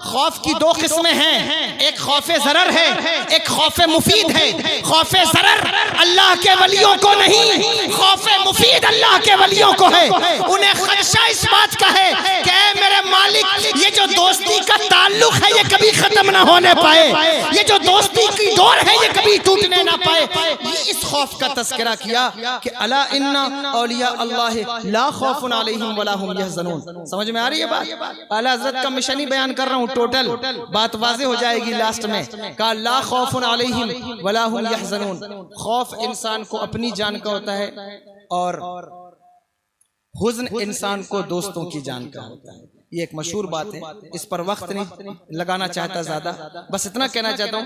S3: خوف کی دو قسمیں ہیں، ایک خوف ضرر ہے، ایک خوف مفید ہے۔ خوف ضرر اللہ کے ولیوں کو نہیں، خوف مفید اللہ کے ولیوں کو ہے۔ انہیں خدشہ اس بات کا ہے کہ اے میرے مالک، یہ جو دوستی کا تعلق ہے یہ کبھی ختم نہ ہونے پائے، یہ جو دوستی کی ڈور ہے یہ کبھی ٹوٹنے نہ پائے۔ اس خوف کا تذکرہ کیا کہ الا ان اولیاء اللہ لا خوف علیہم ولا هم يحزنون۔ سمجھ میں آ رہی ہے بات؟ اعلی حضرت کا مشن ہی بیان کر رہا ہوں، ٹوٹل بات واضح ہو جائے گی لاسٹ میں۔ کہا لا خوف علیہم ولا هم يحزنون۔ خوف انسان کو اپنی جان کا ہوتا ہے اور حزن انسان کو دوستوں کی جان کا ہوتا ہے۔ یہ ایک مشہور بات ہے، اس پر وقت نہیں لگانا چاہتا زیادہ، بس اتنا کہنا چاہتا ہوں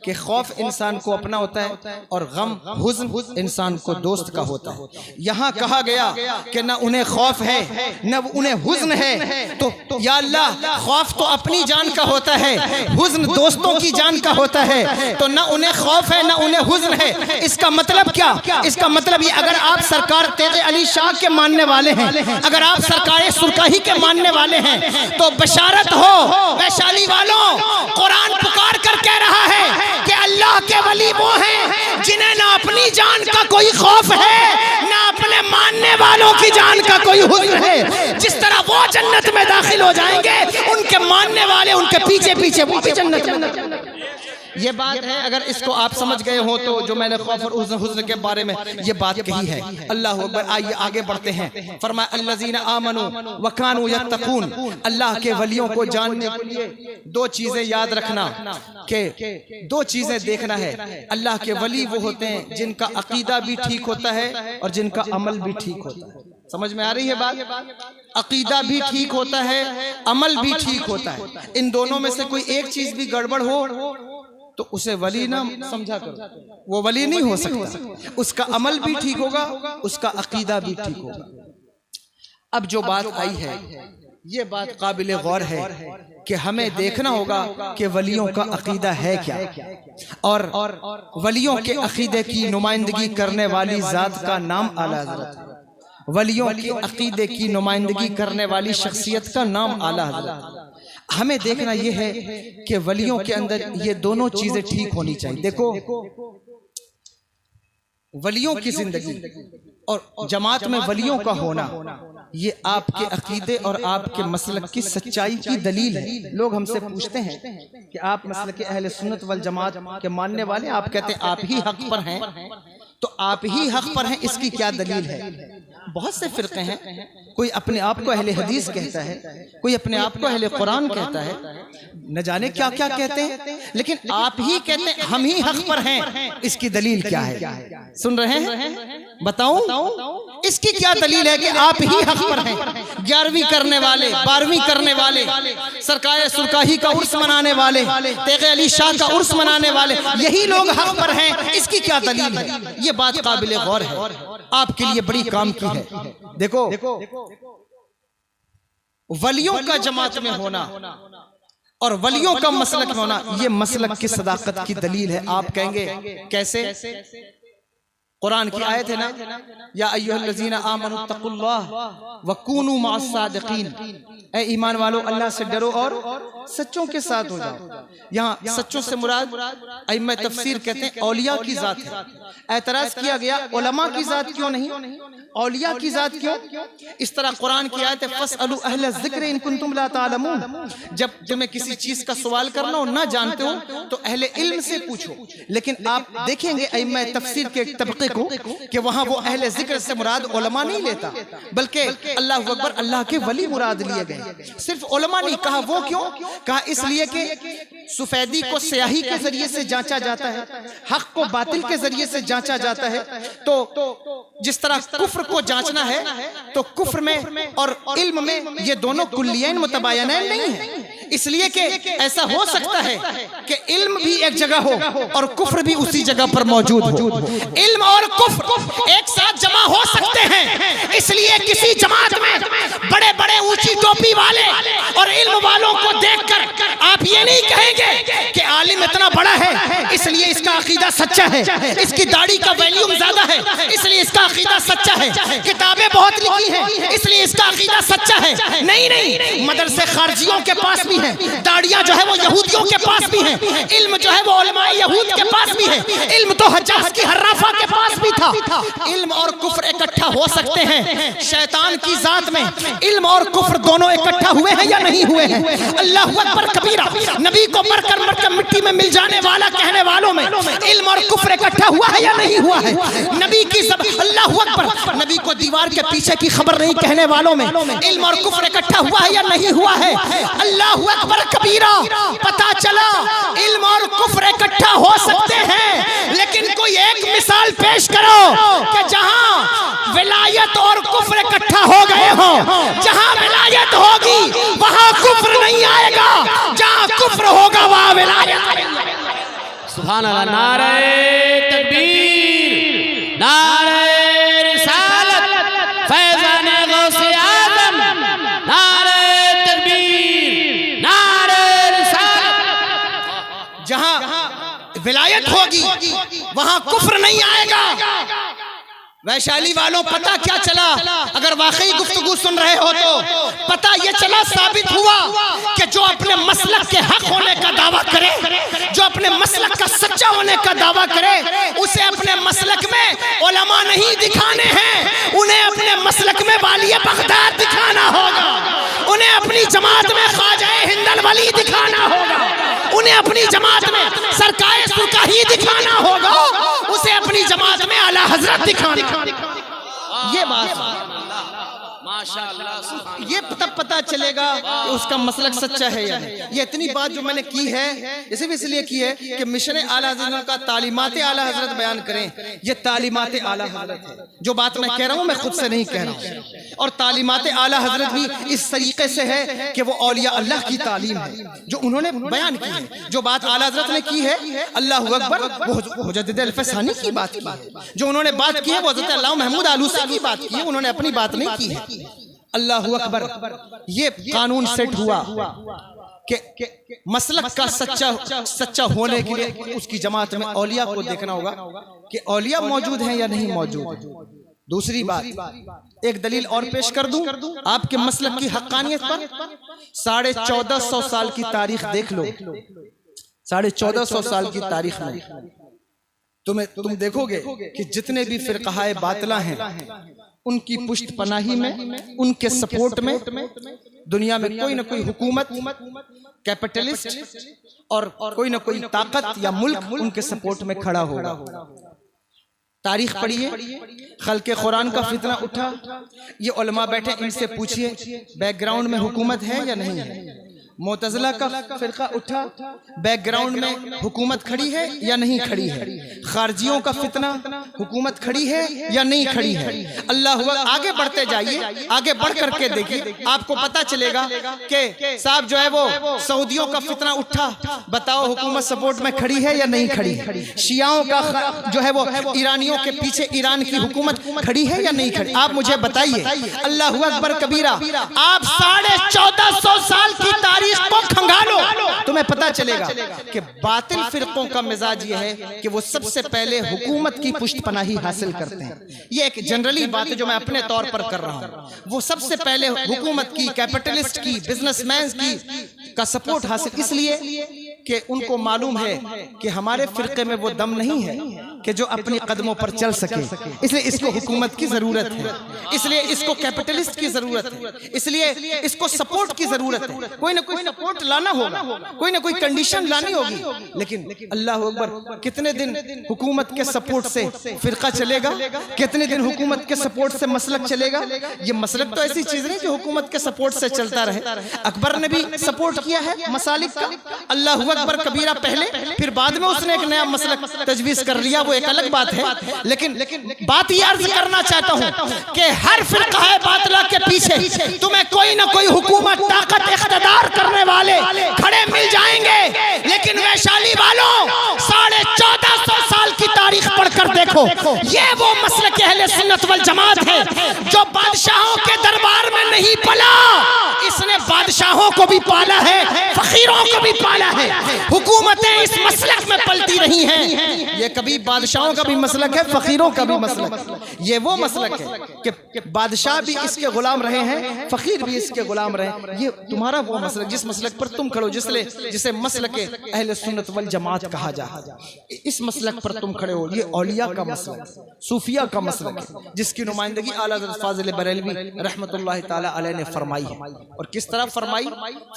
S3: کہ خوف انسان کو اپنا ہوتا ہے اور غم حزن انسان کو دوست کا ہوتا ہے۔ یہاں کہا گیا کہ نہ انہیں خوف ہے نہ انہیں حزن ہے، تو یا اللہ خوف تو اپنی جان کا ہوتا ہے، حزن دوستوں کی جان کا ہوتا ہے، تو نہ انہیں خوف ہے نہ انہیں حزن ہے۔ اس کا مطلب کیا؟ اس کا مطلب یہ اگر آپ سرکار تیغ علی شاہ کے ماننے والے ہیں، اگر آپ سرکار سرکاہی کے ماننے والے ہیں تو بشارت ہو ویشالی والوں، قرآن پکار کر کہہ رہا ہے کہ اللہ کے ولی وہ ہیں جنہیں نہ اپنی جان کا کوئی خوف ہے نہ اپنے ماننے والوں کی جان کا کوئی حزن ہے۔ جس طرح وہ جنت میں داخل ہو جائیں گے ان کے ماننے والے ان کے پیچھے پیچھے وہ بھی جنت میں۔ یہ بات ہے، اگر اس کو آپ سمجھ گئے ہو تو جو میں نے خوف اور حزن کے بارے میں یہ بات کہی ہے۔ اللہ اکبر، آئیے آگے بڑھتے ہیں۔ فرمایا الذین آمنوا وکانوا یتقون، اللہ کے ولیوں کو جاننے کے لیے دو چیزیں یاد رکھنا، کہ دو چیزیں دیکھنا ہے۔ اللہ کے ولی وہ ہوتے ہیں جن کا عقیدہ بھی ٹھیک ہوتا ہے اور جن کا عمل بھی ٹھیک ہوتا ہے۔ سمجھ میں آ رہی ہے بات؟ عقیدہ بھی ٹھیک ہوتا ہے، عمل بھی ٹھیک ہوتا ہے۔ ان دونوں میں سے کوئی ایک چیز بھی گڑبڑ ہو تو اسے ولی نہ سمجھا کرو، وہ ولی نہیں ہو سکتا۔ اس کا عمل بھی ٹھیک ہوگا، اس کا عقیدہ بھی ٹھیک ہوگا۔ اب جو بات آئی ہے یہ بات قابل غور ہے کہ ہمیں دیکھنا ہوگا کہ ولیوں کا عقیدہ ہے کیا، اور ولیوں کے عقیدے کی نمائندگی کرنے والی ذات کا نام اعلیٰ حضرت ہے۔ ولیوں کے عقیدے کی نمائندگی کرنے والی شخصیت کا نام اعلیٰ حضرت۔ ہمیں دیکھنا یہ ہے کہ ولیوں کے اندر یہ دونوں چیزیں ٹھیک ہونی چاہیے۔ دیکھو، ولیوں کی زندگی اور جماعت میں ولیوں کا ہونا یہ آپ کے عقیدے اور آپ کے مسلک کی سچائی کی دلیل ہے۔ لوگ ہم سے پوچھتے ہیں کہ آپ مسلک اہل سنت والجماعت کے ماننے والے، آپ کہتے ہیں آپ ہی حق پر ہیں، تو آپ ہی حق پر ہیں، اس کی کیا دلیل ہے؟ بہت سے فرقے ہیں، کوئی اپنے آپ کو اہل حدیث کہتا ہے، کوئی اپنے آپ کو اہل قرآن کہتا ہے، نہ جانے کیا کیا کہتے ہیں، لیکن آپ ہی کہتے ہیں ہم ہی حق پر ہیں، اس کی دلیل کیا ہے؟ سن رہے ہیں؟ بتاؤں اس کی کیا دلیل ہے کہ آپ ہی حق پر ہیں؟ 11ویں کرنے والے، 12ویں کرنے والے، سرکار سرکاہی کا عرس منانے والے، تیغ علی شاہ کا عرس منانے والے، یہی لوگ حق پر ہیں، اس کی کیا دلیل ہے؟ یہ بات قابل غور ہے، آپ کے لیے بڑی کام کی ہے۔ دیکھو، ولیوں کا جماعت میں ہونا اور ولیوں کا مسلک میں ہونا یہ مسلک کی صداقت کی دلیل ہے۔ آپ کہیں گے کیسے؟ قرآن کی آیت ہے نا، یا ایھا الذین آمنوا اتقوا اللہ وکونوا مع الصادقین، اے ایمان والو اللہ سے ڈرو اور سچوں کے ساتھ ہو جاؤ۔ یہاں سچوں سے مراد ائمہ تفسیر کہتے ہیں اولیاء کی ذات ہے۔ اعتراض کیا گیا علماء کی ذات کیوں نہیں، اولیاء کی ذات کیوں؟ اس طرح قرآن کی آیت ہے فاسألوا اہل الذکر ان کنتم لا تعلمون، جب تمہیں کسی چیز کا سوال کرنا ہو نہ جانتے ہو تو اہل علم سے پوچھو۔ لیکن آپ دیکھیں گے ائمہ تفسیر کے ایک طبقے کو کہ وہاں وہ اہل ذکر سے مراد علماء نہیں لیتا، بلکہ اللہ اکبر اللہ کے ولی مراد لیے گئے۔ صرف علماء نہیں کہا، وہ کیوں کہا؟ اس لیے کہ سفیدی کو سیاہی کے ذریعے سے جانچا جاتا ہے، حق کو باطل کے ذریعے سے جانچا جاتا ہے، تو جس طرح کفر کو جانچنا ہے تو کفر میں اور علم میں یہ دونوں کلیین متباینین نہیں ہیں۔ اس لیے کہ ایسا ہو سکتا ہے کہ علم بھی ایک جگہ ہو اور کفر بھی اسی جگہ پر موجود ہو، علم اور کفر ایک ساتھ جمع ہو سکتے ہیں۔ اس لیے کسی جماعت میں بڑے بڑے اونچی ٹوپی والے اور علم والوں کو دیکھ کر آپ یہ نہیں کہیں گے کہ عالم اتنا بڑا ہے اس لیے اس کا عقیدہ سچا ہے، اس کی داڑھی کا ویلیوم زیادہ ہے اس لیے اس کا عقیدہ سچا ہے، کتابیں بہت لکھی ہیں اس لیے اس کا عقیدہ سچا ہے۔ نہیں، مدرسے خارجیوں کے پاس بھی ہیں، داڑیاں جو ہے وہ یہودیوں کے پاس بھی ہیں، علم جو ہے وہ علماء یہود کے پاس بھی ہے، علم تو حجاز کی حرافہ کے پاس بھی تھا۔ علم اور کفر اکٹھا ہو سکتے ہیں۔ شیطان کی ذات میں علم اور کفر دونوں اکٹھا ہوئے ہیں یا نہیں ہوئے ہیں؟ اللہ اکبر کبیرہ، نبی کو مر کر مٹی میں مل جانے والا کہنے والوں میں علم اور کفر اکٹھا ہوا ہے یا نہیں ہوا ہے؟ نبی کی اللہ اکبر، نبی کو دیوار کے پیچھے کی خبر نہیں کہنے والوں میں علم اور کفر اکٹھا ہوا ہے یا نہیں ہوا ہے؟ اللہ اکبر کبیرہ، پتا چلا علم اور کفر اکٹھا ہو سکتے ہیں، لیکن کوئی ایک مثال پیش کرو کہ جہاں ولایت اور کفر اکٹھا ہو گئے ہوں، جہاں ولایت ہوگی وہاں کفر نہیں آئے گا، جہاں کفر ہوگا وہاں ولایت آئے گا۔
S2: سبحان اللہ، نعرہ تکبیر، نعرہ رسالت، فیضان غوث اعظم، نعرہ تکبیر، نعرہ رسالت۔
S3: جہاں ولایت ہوگی وہاں کفر نہیں آئے گا۔ ویشالی والوں پتہ کیا چلا؟ اگر واقعی گفتگو سن رہے ہو تو پتہ یہ چلا، ثابت ہوا کہ جو اپنے مسلک کے حق ہونے کا دعویٰ کرے، جو اپنے مسلک کا سچا ہونے کا دعویٰ کرے، اسے اپنے مسلک میں علماء نہیں دکھانے ہیں، انہیں اپنے مسلک میں والی بغداد دکھانا ہوگا، انہیں انہیں اپنی جماعت میں خواجہ ہند الولی دکھانا ہوگا، انہیں اپنی جماعت میں سرکار سرکاہی دکھانا ہوگا، اسے اپنی جماعت میں اعلیٰ حضرت دکھانا۔ یہ بات یہ تب پتا چلے گا کہ اس کا مسلک سچا ہے یا نہیں۔ یہ اتنی بات جو میں نے کی ہے اسے بھی اس لیے کی ہے کہ مشن اعلیٰ حضرت کا تعلیمات اعلیٰ حضرت بیان کریں۔ یہ تعلیمات اعلیٰ حضرت ہے، جو بات میں کہہ رہا ہوں میں خود سے نہیں کہہ رہا ہوں، اور تعلیمات اعلیٰ حضرت بھی اس طریقے سے ہے کہ وہ اولیاء اللہ کی تعلیم ہے جو انہوں نے بیان کی ہے۔ جو بات اعلیٰ حضرت نے کی ہے اللہ اکبر وہ مجدد الفسانی کی بات کی ہے، جو انہوں نے بات کی ہے وہ حضرت علامہ محمود آلوسی کی بات کی ہے، انہوں نے اپنی بات نہیں کی ہے۔ اللہ اکبر، یہ قانون سیٹ ہوا کہ مسلک کا سچا ہونے کے لیے اس کی جماعت میں اولیاء کو دیکھنا ہوگا کہ اولیاء موجود ہیں یا نہیں موجود۔ دوسری بات ایک دلیل اور پیش کر دوں آپ کے مسلک کی حقانیت پر۔ 1450 سال کی تاریخ دیکھ لو، 1450 سال کی تاریخ میں تم دیکھو گے کہ جتنے بھی فرقہ باطلہ ہیں ان کی پشت پناہی میں، ان کے سپورٹ میں دنیا میں کوئی نہ کوئی حکومت، کیپٹلسٹ اور کوئی نہ کوئی طاقت یا ملک ان کے سپورٹ میں کھڑا ہوگا۔ تاریخ پڑھیے، خلق قرآن کا فتنہ اٹھا، یہ علماء بیٹھے ان سے پوچھئے بیک گراؤنڈ میں حکومت ہے یا نہیں ہے۔ معتزلہ کا فرقہ اٹھا، بیک گراؤنڈ میں حکومت کھڑی ہے یا نہیں کھڑی ہے۔ خارجیوں کا فتنہ، حکومت کھڑی ہے یا نہیں کھڑی ہے۔ اللہ ہوا، آگے بڑھتے جائیے، آگے بڑھ کر کے دیکھیے آپ کو پتا چلے گا کہ صاحب جو ہے وہ سعودیوں کا فتنہ اٹھا، بتاؤ حکومت سپورٹ میں کھڑی ہے یا نہیں کھڑی ہے۔ شیعوں کا جو ہے وہ ایرانیوں کے پیچھے ایران کی حکومت کھڑی ہے یا نہیں کھڑی، آپ مجھے بتائیے۔ اللہ اکبر کبیرہ، آپ 1450 سال کی تاریخ کو کھنگالو، تمہیں پتا چلے گا کہ باطل فرقوں کا مزاج یہ ہے کہ وہ سب سے پہلے حکومت کی پشت پناہی حاصل کرتے ہیں۔ یہ ایک جنرلی بات ہے جو میں اپنے طور پر کر رہا ہوں، وہ سب سے پہلے حکومت کی، کیپٹلسٹ کی، بزنس مینز کی کا سپورٹ حاصل، اس لیے کہ ان کو معلوم ہے کہ ہمارے فرقے میں وہ دم نہیں ہے کہ جو اپنی قدموں پر چل سکے، اس لیے اس کو حکومت کی ضرورت ہے، اس لیے اس کو کیپٹلسٹ کی ضرورت ہے، اس لیے اس کو سپورٹ کی ضرورت ہے۔ کوئی نہ کوئی سپورٹ لانا ہوگا، کوئی نہ کوئی کنڈیشن لانی ہوگی، لیکن اللہ اکبر کتنے دن حکومت کے سپورٹ سے فرقہ چلے گا، کتنے دن حکومت کے سپورٹ سے مسلک چلے گا۔ یہ مسلک تو ایسی چیز نہیں جو حکومت کے سپورٹ سے چلتا رہے۔ اکبر نے بھی سپورٹ کیا ہے مسالک کا، اللہ اکبر کبیرہ پہلے، پھر بعد میں اس نے ایک نیا مسلک تجویز کر لیا، وہ ایک الگ بات ہے، لیکن بات یہ عرض کرنا چاہتا ہوں کہ ہر فرقہ باطلہ کے پیچھے تمہیں کوئی نہ کوئی حکومت، طاقت، اقتدار کرنے والے کھڑے مل جائیں گے، لیکن ویشالی والوں 1450 سال کی تاریخ پڑھ کر دیکھو، یہ وہ مسلک اہل سنت والجماعت ہے جو بادشاہوں کے دربار میں نہیں پلا، اس نے بادشاہوں کو بھی پالا ہے، فقیروں کو بھی پالا ہے۔ حکومتیں اس مسلک میں پلتی رہی ہیں، یہ کبھی بادشاہوں کا بھی مسلک ہے، فقیروں کا بھی مسلک ہے۔ یہ وہ مسلک ہے کہ بادشاہ بھی اس کے غلام رہے ہیں، فقیر بھی اس کے غلام رہے۔ یہ تمہارا وہ مسلک جس مسلک پر تم کھڑو، جسے مسلک اہل سنت والجماعت کہا جائے، اس مسلک پر تم کھڑے ہو۔ یہ اولیاء کا مسلک، صوفیاء کا مسلک ہے، جس کی نمائندگی اعلیٰ حضرت فاضل بریلوی رحمت اللہ تعالی علیہ نے فرمائی ہے۔ اور کس طرح فرمائی؟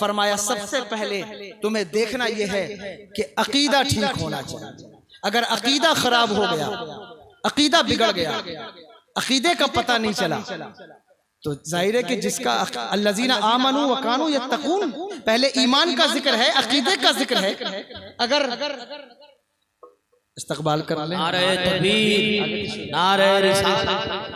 S3: فرمایا سب سے پہلے تمہیں دیکھنا یہ ہے کہ عقیدہ ٹھیک ہونا چاہیے۔ اگر عقیدہ خراب ہو گیا، عقیدہ بگڑ گیا، عقیدے کا پتہ نہیں چلا، تو ظاہر ہے کہ جس کا الذین آمنوا وکانوا یتقون، پہلے ایمان کا ذکر ہے، عقیدے کا ذکر ہے۔ اگر استقبال کر لیں،
S2: نعرہ تکبیر، نعرہ رسالت،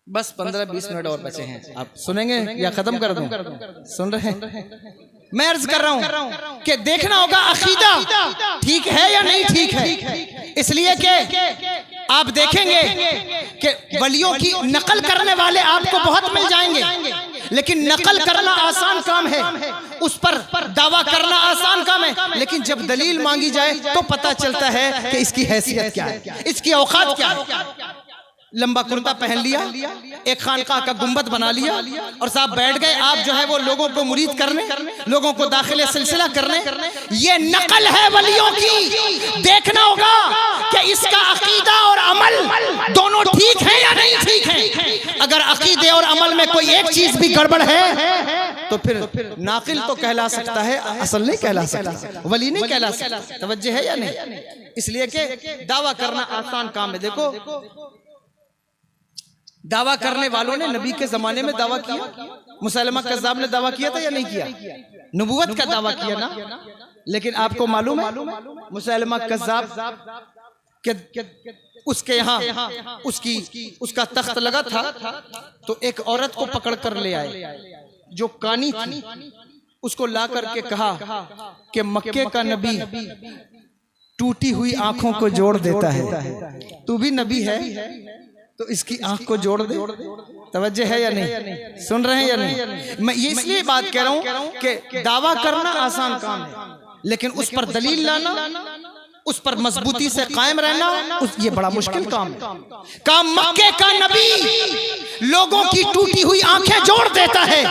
S3: بس 15-20 منٹ اور بچے ہیں، آپ سنیں گے یا ختم کر دوں؟ سن رہے ہیں؟ میں عرض کر رہا ہوں کہ دیکھنا ہوگا عقیدہ ٹھیک ہے یا نہیں ٹھیک ہے، اس لیے کہ آپ دیکھیں گے کہ ولیوں کی نقل کرنے والے آپ کو بہت مل جائیں گے، لیکن نقل کرنا آسان کام ہے، اس پر دعویٰ کرنا آسان کام ہے، لیکن جب دلیل مانگی جائے تو پتہ چلتا ہے کہ اس کی حیثیت کیا ہے، اس کی اوقات کیا ہے۔ لمبا کرتا پہن لیا، ایک خانقاہ کا گنبد بنا لیا اور صاحب بیٹھ گئے آپ جو ہے وہ لوگوں کو مرید کرنے، لوگوں کو داخل سلسلہ کرنے. یہ نقل ہے ولیوں کی. دیکھنا ہوگا کہ اس کا عقیدہ اور عمل دونوں ٹھیک ہے یا نہیں ٹھیک ہے. اگر عقیدے اور عمل میں کوئی ایک چیز بھی گڑبڑ ہے تو پھر ناقل تو کہلا سکتا ہے، اصل نہیں کہلا سکتا، ولی نہیں کہلا سکتا. توجہ ہے یا نہیں؟ اس لیے کہ دعویٰ کرنا آسان کام ہے. دیکھو دعویٰ کرنے والوں نے نبی کے زمانے میں دعویٰ کیا. مسلمہ کذاب نے دعویٰ کیا تھا یا نہیں کیا؟ نبوت کا دعویٰ کیا نا. لیکن آپ کو معلوم ہے مسلمہ کذاب کہ اس کے یہاں اس کا تخت لگا تھا تو ایک عورت کو پکڑ کر لے آئے جو کانی تھی. اس کو لا کر کے کہا کہ مکے کا نبی ٹوٹی ہوئی آنکھوں کو جوڑ دیتا ہے، تو بھی نبی ہے تو اس کی آنکھ کو جوڑ دے. توجہ ہے یا نہیں؟ سن رہے ہیں یا نہیں؟ میں یہ اس لیے بات کہہ رہا ہوں کہ دعویٰ کرنا آسان کام ہے لیکن اس پر دلیل لانا، اس پر مضبوطی سے قائم رہنا، یہ بڑا مشکل کام ہے. کام مکے کا نبی لوگوں کی ٹوٹی ہوئی آنکھیں جوڑ دیتا ہے.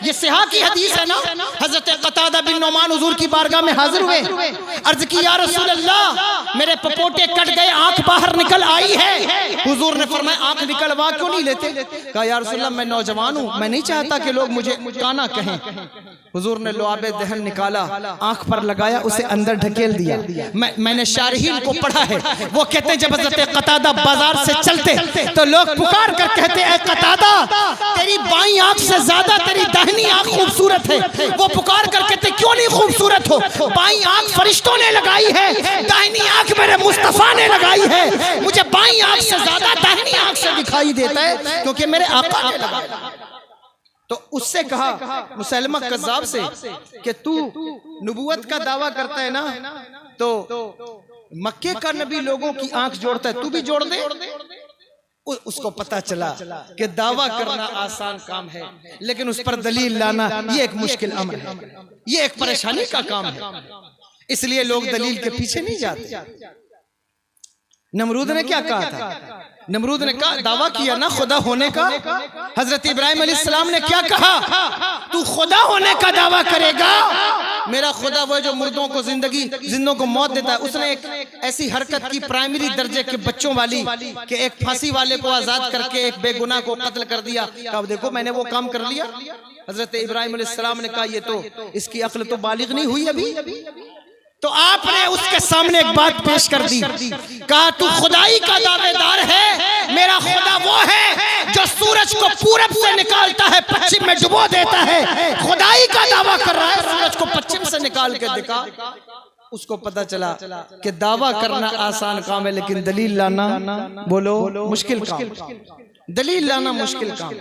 S3: یہ صحیح کی حدیث ہے نا. حضرت قتادہ بن نعمان حضور کی بارگاہ میں حاضر ہوئے، عرض کی یا رسول اللہ میرے پپوٹے کٹ گئے، آنکھ باہر نکل آئی ہے. حضور نے فرمایا آنکھ نکلوا کیوں نہیں لیتے؟ کہا یا رسول اللہ میں نوجوان ہوں، میں نہیں چاہتا کہ لوگ مجھے کانا کہیں. حضور نے لعاب دہن نکالا، آنکھ پر لگایا، اسے اندر ڈھکیل دیا. میں نے شارحین کو پڑھا ہے، وہ کہتے ہیں جب حضرت قتادہ بازار سے چلتے تو لوگ پکار کر کہتے اے قتادہ تیری بائیں آنکھ سے زیادہ تیری داہنی آنکھ خوبصورت ہے. وہ پکار کر کہتے کیوں نہیں خوبصورت ہو؟ بائیں آنکھ فرشتوں نے لگائی ہے، داہنی آنکھ میرے مصطفیٰ نے لگائی ہے. مجھے بائیں آنکھ سے زیادہ داہنی آنکھ سے دکھائی دیتا ہے کیونکہ میرے آقا نے لگایا. تو اس سے کہا مسلمہ کذاب سے کہ تو نبوت کا دعویٰ کرتا ہے نا تو مکے کا نبی لوگوں کی آنکھ جوڑتا ہے، تو بھی جوڑ دے. اس کو پتا چلا کہ دعویٰ کرنا آسان کام ہے لیکن اس پر دلیل لانا یہ ایک مشکل امر ہے، یہ ایک پریشانی کا کام ہے. اس لیے لوگ دلیل کے پیچھے نہیں جاتے. نمرود نے کیا کہا تھا؟ نمرود نے کہا دعویٰ کیا نا خدا ہونے کا. حضرت ابراہیم علیہ السلام نے کیا کہا؟ تو خدا ہونے کا دعویٰ کرے گا؟ میرا خدا وہ جو مردوں کو زندوں کو موت دیتا ہے. اس نے ایک ایسی حرکت کی پرائمری درجے کے بچوں والی کہ ایک پھانسی والے کو آزاد کر کے ایک بے گناہ کو قتل کر دیا. کہا دیکھو میں نے وہ کام کر لیا. حضرت ابراہیم علیہ السلام نے کہا یہ تو اس کی عقل تو بالغ نہیں ہوئی ابھی. تو آپ نے اس کے سامنے ایک بات پیش کر دی، کہا تو خدائی کا دعوے دار ہے، میرا خدا وہ ہے جو سورج کو پورب سے نکالتا ہے پچھم میں ڈبو دیتا ہے. خدائی کا دعویٰ کر رہا ہے، سورج کو پچھم سے نکال کے دکھا. اس کو پتا چلا کہ دعویٰ کرنا آسان کام ہے لیکن دلیل لانا بولو مشکل کام. دلیل لانا مشکل کام.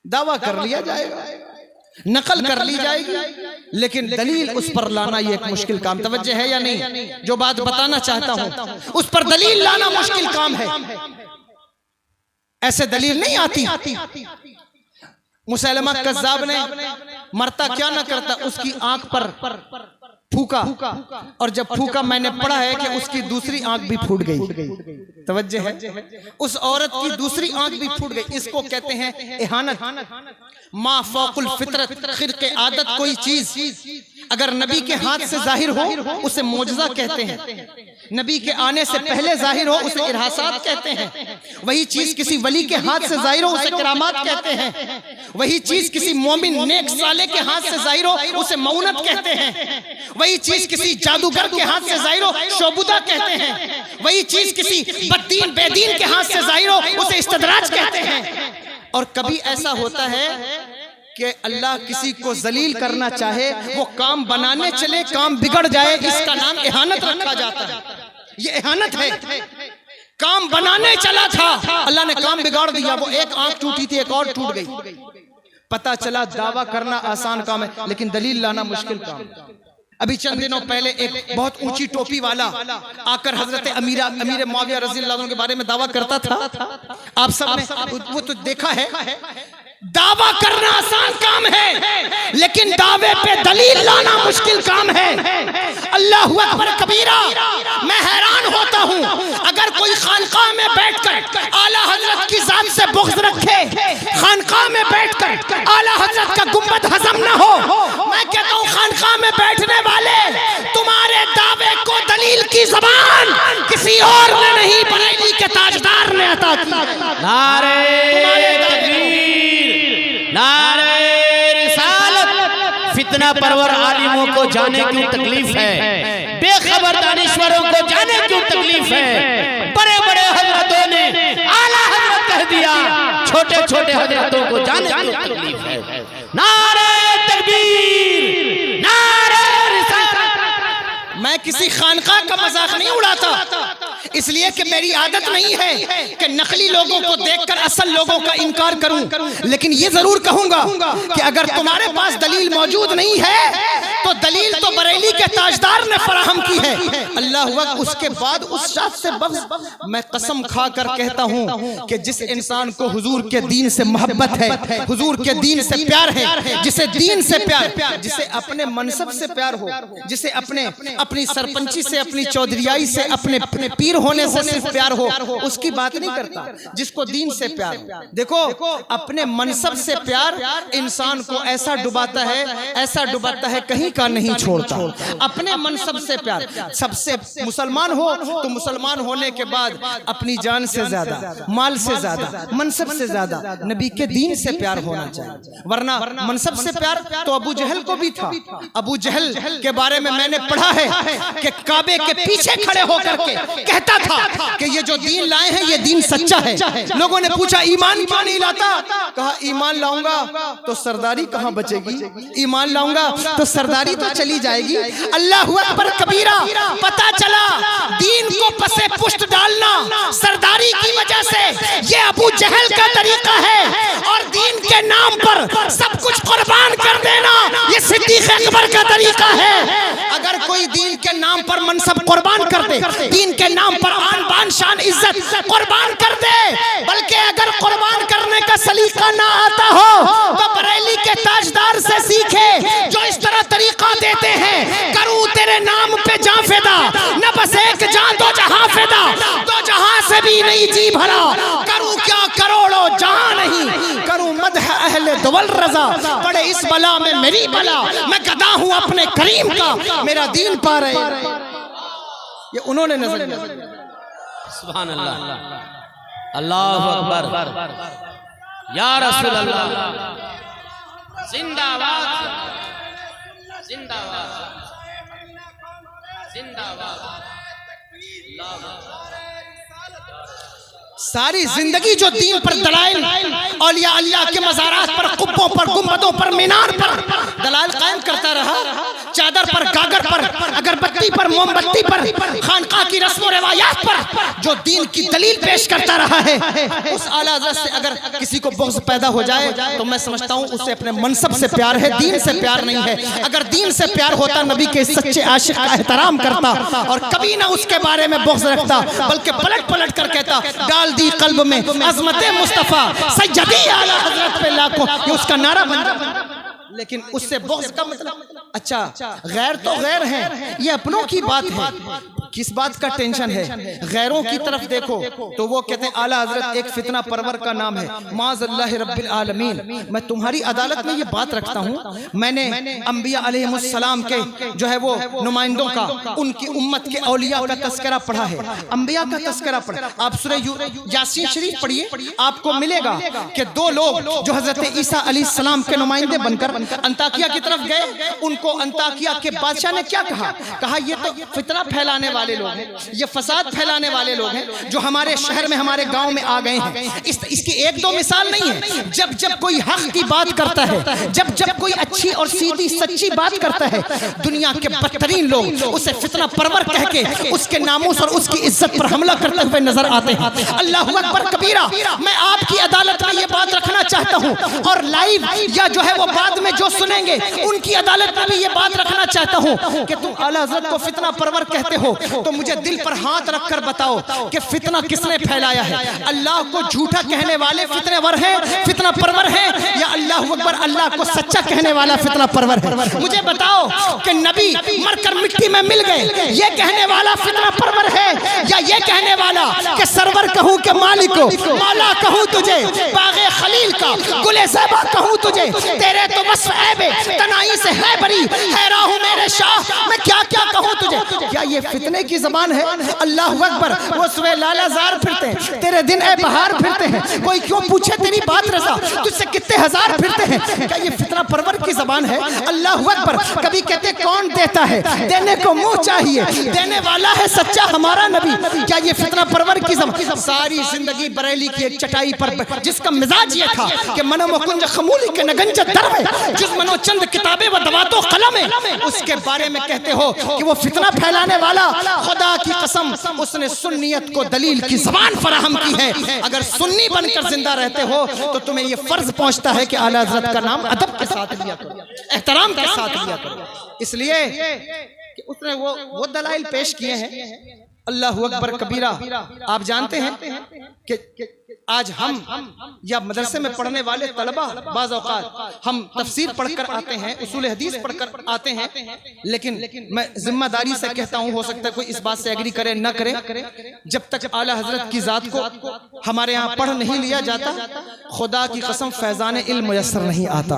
S3: دعویٰ کر لیا جائے گا، نقل کر لی جائے گی لیکن دلیل اس پر لانا یہ ایک مشکل کام. توجہ ہے یا نہیں؟ جو بات بتانا چاہتا ہوں اس پر دلیل لانا مشکل کام ہے. ایسے دلیل نہیں آتی. مسلمہ کذاب نے مرتا کیا نہ کرتا اس کی آنکھ پر پھوکا اور جب پھوکا میں نے پڑھا ہے کہ اس کی دوسری آنکھ بھی پھوٹ گئی. توجہ ہے؟ اس عورت کی دوسری آنکھ بھی پھوٹ گئی. اس کو کہتے ہیں اہانت. ما فوق الفطرت، خرق عادت کوئی چیز اگر نبی کے ہاتھ سے ظاہر ہو اسے معجزہ کہتے ہیں، نبی کے آنے سے پہلے ظاہر ہو اسے ارہاسات کہتے ہیں. وہی چیز کسی ولی کے ہاتھ سے ظاہر ہو اسے کرامات کہتے ہیں. وہی چیز کسی مومن نیک صالح کے ہاتھ سے ظاہر ہو اسے معونت کہتے ہیں. وہی چیز کسی جادوگر کے ہاتھ سے ظاہر ہو شعبدہ کہتے ہیں. وہی چیز کسی بددین بے دین کے ہاتھ سے ظاہر ہو اسے استدراج کہتے ہیں. اور کبھی ایسا ہوتا ہے کہ اللہ کسی کو ذلیل کرنا چاہے، وہ کام بنانے چلے کام بگڑ جائے، اس کا نام اہانت رکھا جاتا ہے. یہ اہانت ہے. کام بنانے چلا تھا، اللہ نے کام بگاڑ دیا. وہ ایک آنکھ ٹوٹی تھی ایک اور ٹوٹ گئی. پتا چلا دعویٰ کرنا آسان کام ہے لیکن دلیل لانا مشکل کام ہے. ابھی چند دنوں پہلے ایک بہت اونچی ٹوپی والا آ کر حضرت امیر معاویہ رضی اللہ عنہ کے بارے میں دعویٰ کرتا تھا. آپ سب نے وہ تو دیکھا ہے. دعویٰ کرنا آسان کام ہے لیکن دعوے پہ دلیل لانا مشکل کام ہے. اللہ اکبر کبیرہ. میں حیران ہوتا ہوں. اگر کوئی خانقاہ میں بیٹھ کر اعلیٰ حضرت کی ذات سے بغض رکھے, خانقاہ میں بیٹھ کر اعلیٰ حضرت کا گنبد ہضم نہ ہو, میں کہتا ہوں خانقاہ میں بیٹھنے والے تمہارے دعوے کو دلیل کی زبان کسی اور نے نہیں, بریلی کے تاجدار نے عطا کی.
S2: نعرہ تکبیر, نعرہ رسالت. فتنہ پرور عالموں کو جانے کیوں تکلیف ہے, بے خبر دانشوروں کو جانے کیوں تکلیف ہے. بڑے بڑے حضرتوں نے اعلیٰ حضرت کہہ دیا, چھوٹے چھوٹے حضرتوں کو جانے کیوں تکلیف ہے. نعرہ تکبیر, نعرہ رسالت.
S3: میں کسی خانقاہ کا مذاق نہیں اڑاتا, اس لیے کہ میری عادت نہیں ہے کہ نقلی لوگوں کو دیکھ کر اصل لوگوں کا انکار کروں, لیکن یہ ضرور کہوں گا کہ اگر تمہارے پاس دلیل موجود نہیں ہے تو دلیل تو بریلی کے تاجدار نے فراہم کی ہے. اللہ اکبر. اس کے بعد اس شخص سے بغض, میں قسم کھا کر کہتا ہوں کہ جس انسان کو حضور کے دین سے محبت ہے, حضور کے دین سے پیار ہے, جسے دین سے پیار, جسے اپنے منصب سے پیار ہو, جسے اپنی سرپنچی سے, اپنی چودھریائی سے, اپنے پیر ہونے سے صرف پیار ہو, اس کی بات نہیں کرتا. جس کو دین سے پیار, دیکھو اپنے منصب سے پیار انسان کو ایسا ڈباتا ہے, ایسا ڈباتا ہے کہیں کا نہیں چھوڑتا. اپنے منصب سے پیار, سب سے مسلمان ہو تو مسلمان ہونے کے بعد اپنی جان سے زیادہ, مال سے زیادہ, منصب سے زیادہ نبی کے دین سے پیار ہونا چاہیے. ورنہ منصب سے پیار تو ابو جہل کو بھی تھا. ابو جہل کے بارے میں نے پڑھا ہے کہ کعبے کے پیچھے کھڑے ہو کر کے کہتا تھا کہ یہ جو دین لائے ہیں یہ دین سچا ہے. لوگوں نے پوچھا ایمان کیوں نہیں لاتا, کہا ایمان لاؤں گا تو سرداری کہاں بچے گی, ایمان لاؤں گا تو سرداری تو چلی جائے گی. اللہ اکبر کبیرہ. پتا چلا دین کو پسے پشت ڈالنا سرداری کی وجہ سے یہ ابو جہل کا طریقہ ہے, اور دین کے نام پر سب کچھ قربان کر دینا یہ صدیق اکبر کا طریقہ ہے. اگر کوئی دین کے نام پر منصب قربان کر دے, دین کے نام پر آن بان شان عزت قربان کر دے, بلکہ اگر قربان کرنے کا سلیقہ نہ آتا ہو تو بریلی کے تاجدار سے سیکھے جو اس طرح طریقہ دیتے ہیں. کروں تیرے نام پہ جاں فدا, نہ بس ایک جاں دو جہاں فدا, دو جہاں سے بھی نہیں جی بھرا, کروں کیا کروڑوں جہاں نہیں, کروں مدح اہل دول رضا, پڑے اس بلا میں میری بلا, میں گدا ہوں اپنے کریم کا, میرا دین پا رہے. یہ انہوں نے نظر دیا.
S2: سبحان اللہ, اللہ اکبر, یا رسول اللہ, زندہ باد, زندہ باد, زندہ باد.
S3: ساری زندگی جو دین پر دلائل, اولیاء اللہ کے مزارات پر, قبوں پر, گنبدوں پر, مینار پر دلائل قائم کرتا رہا, چادر پر, گاگر پر, اگربتی پر, موم بتی پر, خانقاہ کی رسم و روایات پر جو دین کی دلیل پیش کرتا رہا ہے, اس اعلیٰ حضرت سے اگر کسی کو بغض پیدا ہو جائے تو میں سمجھتا ہوں اسے اپنے منصب سے پیار ہے, دین سے پیار نہیں ہے. اگر دین سے پیار ہوتا نبی کے سچے عاشق کا احترام کرتا اور کبھی نہ اس کے بارے میں بغض رکھتا, بلکہ پلٹ پلٹ کر کہتا ڈال دی قلب میں عظمت مصطفیٰ سیدی اعلیٰ حضرت پہ لاکھوں, یہ اس کا نعرہ بن جاتا. لیکن اس سے بغض کا مطلب, اچھا غیر تو غیر ہیں, یہ اپنوں کی بات ہے, کس بات کا ٹینشن ہے. غیروں کی طرف دیکھو تو وہ کہتے ہیں اعلیٰ حضرت ایک فتنہ پرور کا نام ہے, معاذ اللہ رب العالمین. میں تمہاری عدالت میں یہ بات رکھتا ہوں, میں نے انبیاء علیہ السلام کے جو ہے وہ نمائندوں کا, ان کی امت کے اولیاء کا تذکرہ پڑھا ہے, انبیاء کا تذکرہ پڑھا. آپ سورہ یاسین شریف پڑھیے, آپ کو ملے گا کہ دو لوگ جو حضرت عیسیٰ علیہ السلام کے نمائندے بن کر انطاکیہ کی طرف گئے, ان کو انطاکیہ کے بادشاہ نے کیا کہا, کہا یہ تو فتنہ پھیلانے والے لوگ ہیں, یہ فساد پھیلانے والے لوگ ہیں جو ہمارے شہر میں, ہمارے گاؤں میں آ گئے ہیں. اس کی ایک دو مثال نہیں ہے. جب کوئی حق کی بات کرتا ہے, جب کوئی اچھی اور سیدھی سچی بات کرتا ہے, دنیا کے بدترین لوگ اسے فتنہ پرور کہہ کے اس کے ناموس اور اس کی عزت پر حملہ کرتے ہوئے نظر آتے ہیں. اللہ اکبر کبیرہ. میں آپ کی عدالت میں یہ بات رکھنا چاہتا ہوں, اور لائیو یا جو ہے وہ بعد میں جو سنیں گے ان کی عدالت میں بھی یہ بات رکھنا چاہتا ہوں کہ تم اعلیٰ حضرت کو فتنہ پرور کہتے ہو, تو مجھے دل پر ہاتھ رکھ کر بتاؤ کہ فتنہ کس نے پھیلایا ہے؟ اللہ کو جھوٹا کہنے والے فتنہ ور ہیں، فتنہ پرور ہیں، یا اللہ اکبر اللہ کو سچا کہنے والا فتنہ پرور ہے؟ مجھے بتاؤ کہ نبی مر کر مٹی میں مل گئے یہ کہنے والا فتنہ پرور ہے، یا یہ کہنے والا کہ سرور کہوں کہ مالک مولا کہوں تجھے، باغ خلیل کا گل زیبا کہوں تجھے، تیرے تو وصف عیب تنائی سے ہے بری، حیران ہوں میرے شاہ میں کیا کیا کہوں تجھے؟ کیا یہ فتنے کی زبان ہے؟ اللہ اکبر، وہ سوے لالا زار پھرتے ہیں، تیرے دن اے بہار پھرتے ہیں، کوئی کیوں پوچھے تیری بات رضا تجھ سے کتنے ہزار پھرتے ہیں، کیا یہ فتنہ پرور کی زبان ہے؟ اللہ اکبر، کبھی کہتے کون دیتا ہے دینے کو منہ چاہیے، دینے والا ہے سچا ہمارا نبی، کیا یہ فتنہ پرور کی زبان؟ ساری زندگی بریلی کی ایک چٹائی پر جس کا مزاج یہ تھا کہ منو مکنج خمولی کے نگنج دروے جس منو چند کتابیں و دوات و قلم، اس کے بارے میں کہتے ہو کہ وہ فتنہ پھیلانے والا، خدا کی قسم اس نے سنیت کو دلیل کی زبان فراہم کی ہے۔ اگر سنی بن کر زندہ رہتے ہو تو تمہیں یہ فرض پہنچتا ہے کہ اعلیٰ حضرت کا نام ادب کے ساتھ لیا کرو، احترام کے ساتھ لیا کرو، اس لیے کہ اس نے وہ دلائل پیش کیے ہیں۔ اللہ اکبر کبیرہ، آپ جانتے ہیں کہ آج ہم یا مدرسے میں پڑھنے والے طلبہ بعض اوقات ہم تفسیر پڑھ کر آتے ہیں، اصول حدیث پڑھ کر آتے ہیں، لیکن میں ذمہ داری سے کہتا ہوں، ہو سکتا ہے کوئی اس بات سے ایگری کرے نہ کرے، جب تک اعلیٰ حضرت کی ذات کو ہمارے ہاں پڑھ نہیں لیا جاتا خدا کی قسم فیضان علم میسر نہیں آتا،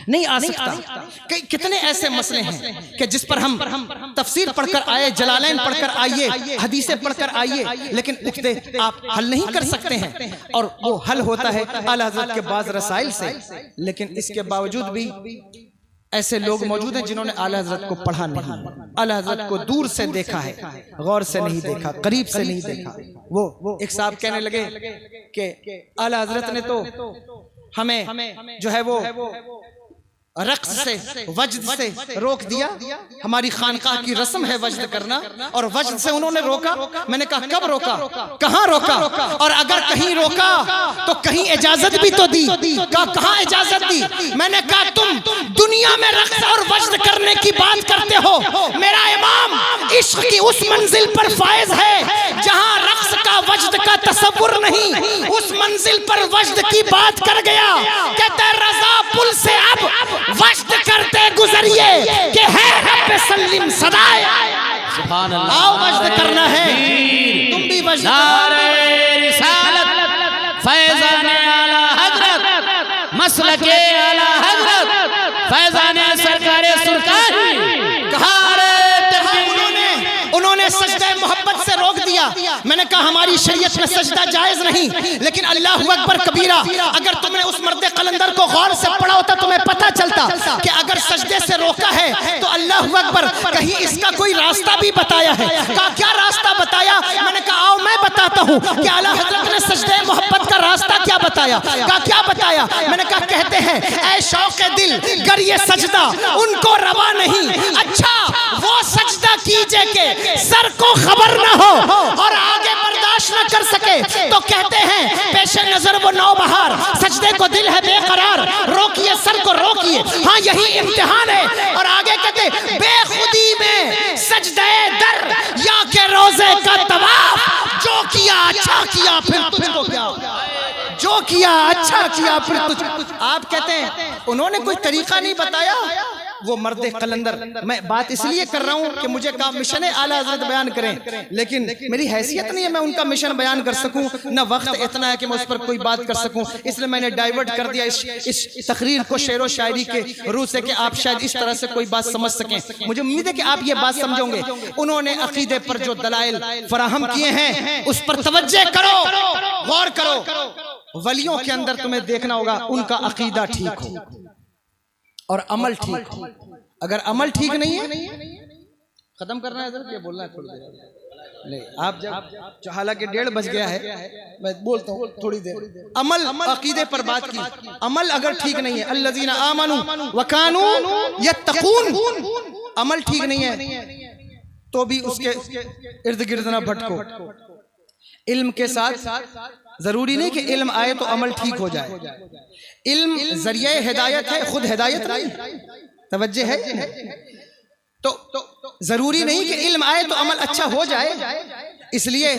S3: نہیں آ سکتا۔ کتنے ایسے مسئلے ہیں کہ جس پر ہم تفسیر پڑھ کر آئے، جلالین پڑھ کر آئیے، حدیثیں پڑھ کر آئیے، لیکن عقدے آپ حل نہیں کر سکتے ہیں، اور وہ حل ہوتا ہے اعلیٰ حضرت کے بعض رسائل سے، لیکن اس کے باوجود بھی ایسے لوگ موجود ہیں جنہوں نے اعلیٰ حضرت کو پڑھا نہیں، اعلیٰ حضرت کو دور سے دیکھا ہے، غور سے نہیں دیکھا، قریب سے نہیں دیکھا۔ وہ ایک صاحب کہنے لگے کہ اعلیٰ حضرت نے تو ہمیں جو ہے وہ رقص سے وجد سے روک دیا، ہماری خانقاہ کی رسم ہے وجد کرنا، اور وجد سے انہوں نے روکا۔ میں نے کہا کب روکا، کہاں روکا، اور اگر کہیں روکا تو کہیں اجازت بھی تو دی، کہاں اجازت دی؟ میں نے کہا تم دنیا میں رقص اور وجد کرنے کی بات کرتے ہو، میرا امام عشق کی اس منزل پر فائز ہے جہاں رقص کا وجد کا تصور نہیں، اس منزل پر وجد کی بات کر گیا، کہتا ہے رضا پل سے اب وجد کرتے گزریے کہ ہے رب سلم صدائے،
S2: سبحان اللہ،
S3: آؤ وجد کرنا ہے، تم بھی وجد
S2: نعرہ رسالت، فیضان اعلیٰ حضرت، مسلک اعلیٰ حضرت، فیضان سرکار سرکاری،
S3: انہوں نے سجدہ محبت سے روک دیا۔ میں نے کہا ہماری شریعت میں سجدہ جائز نہیں، لیکن اللہ اکبر کبیرہ، اگر تم نے اس مرد قلندر کو غور سے پڑھا ہوتا تمہیں پتہ چلتا کہ اگر سجدے سے روکا ہے تو اللہ اکبر کہیں اس کا کوئی راستہ بھی بتایا ہے۔ کہا کیا راستہ بتایا؟ میں نے کہا آؤ میں بتاتا ہوں کہ اعلیٰ حضرت نے سجدہ محبت کا راستہ کیا بتایا۔ کہا کیا بتایا؟ میں نے کہا کہتے ہیں اے شوق دل گر یہ سجدہ ان کو روا نہیں، اچھا وہ سجدہ کیجئے کہ سر کو خبر نہ ہو اور آگے برداشت نہ کر سکے، تو کہتے ہیں پیش نظر وہ نو بہار، سجدے کو دل ہے بے قرار، روکیے سر کو روکیے، ہاں یہی امتحان ہے۔ اور آگے کہتے بے خودی میں سجدہ در یا کہ روزے کا طواف، جو کیا اچھا کیا پھر تجھ کو کیا، جو کیا اچھا کیا پھر تجھ کو۔ آپ کہتے ہیں انہوں نے کوئی طریقہ نہیں بتایا، وہ مرد قلندر۔ میں بات اس لیے کر رہا ہوں کہ مجھے کہا مشن اعلیٰ حضرت بیان کریں، لیکن میری حیثیت نہیں ہے میں ان کا مشن بیان کر سکوں، نہ وقت اتنا ہے کہ میں اس پر کوئی بات کر سکوں، اس لیے میں نے ڈائیورٹ کر دیا اس تقریر کو شعر و شاعری کے روح سے کہ آپ شاید اس طرح سے کوئی بات سمجھ سکیں۔ مجھے امید ہے کہ آپ یہ بات سمجھو گے۔ انہوں نے عقیدے پر جو دلائل فراہم کیے ہیں اس پر توجہ کرو، غور کرو۔ ولیوں کے اندر تمہیں دیکھنا ہوگا ان کا عقیدہ ٹھیک ہو اور عمل ٹھیک ہو۔ اگر عمل ٹھیک نہیں ہے، ختم کرنا ہے حضرت، یہ بولنا ہے تھوڑی دیر نہیں، آپ جب حالانکہ 1:30 بج گیا ہے، میں بولتا ہوں تھوڑی دیر۔ عمل، عقیدے پر بات کی، عمل اگر ٹھیک نہیں ہے، الذین آمنوا وکانوا یتقون، عمل ٹھیک نہیں ہے تو بھی اس کے ارد گرد نہ بھٹکو۔ علم کے ساتھ ضروری نہیں کہ علم آئے تو عمل ٹھیک ہو جائے، علم ذریعہ ہدایت ہے، خود ہدایت نہیں، توجہ ہے۔ تو ضروری نہیں کہ علم آئے تو عمل اچھا ہو جائے. اس لیے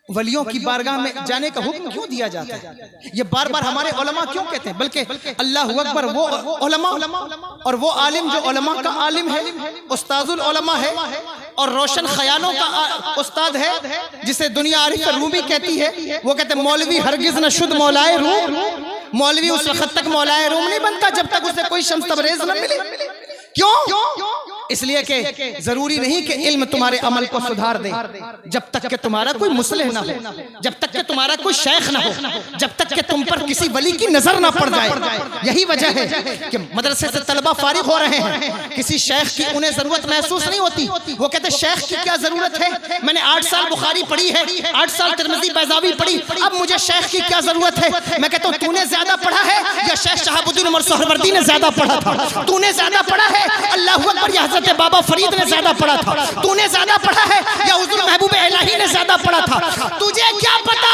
S3: ولیوں کی بارگاہ میں جانے کا حکم کیوں دیا جاتا ہے؟ یہ بار بار ہمارے علماء کیوں کہتے ہیں؟ بلکہ اللہ اکبر، وہ علماء اور وہ عالم جو علماء کا عالم ہے، استاذ العلماء ہے اور روشن خیالوں کا استاد ہے، جسے دنیا عارف رومی کہتی ہے. وہ کہتے ہیں مولوی ہرگز نہ شد مولائے روم. مولوی اس وقت تک مولائے روم نہیں بنتا جب تک اسے کوئی شمس تبریز نہ ملی. کیوں؟ اس لیے کہ ضروری نہیں کہ علم تمہارے عمل کو سدھار دے جب تک کہ تمہارا کوئی مصلح نہ ہو، جب تک کہ تمہارا کوئی شیخ نہ ہو، جب تک کہ تم پر کسی ولی کی نظر نہ پڑ جائے. یہی وجہ ہے کہ مدرسے سے طلبہ فارغ ہو رہے ہیں، کسی شیخ کی انہیں ضرورت محسوس نہیں ہوتی. وہ کہتے ہیں شیخ کی کیا ضرورت ہے؟ میں نے 8 سال بخاری پڑھی ہے، 8 سال ترمذی بیضاوی پڑھی، اب مجھے شیخ کی کیا ضرورت ہے؟ میں کہتا ہوں تو نے زیادہ پڑھا ہے یا شیخ شہاب الدین عمر سہروردی نے زیادہ پڑھا تھا؟ تو نے زیادہ پڑھا ہے اللہ اکبر یا حضرت بابا فرید نے زیادہ پڑھا تھا؟ تو نے زیادہ پڑھا ہے یا حضور محبوب الہی نے زیادہ پڑھا تھا؟ تجھے کیا پتا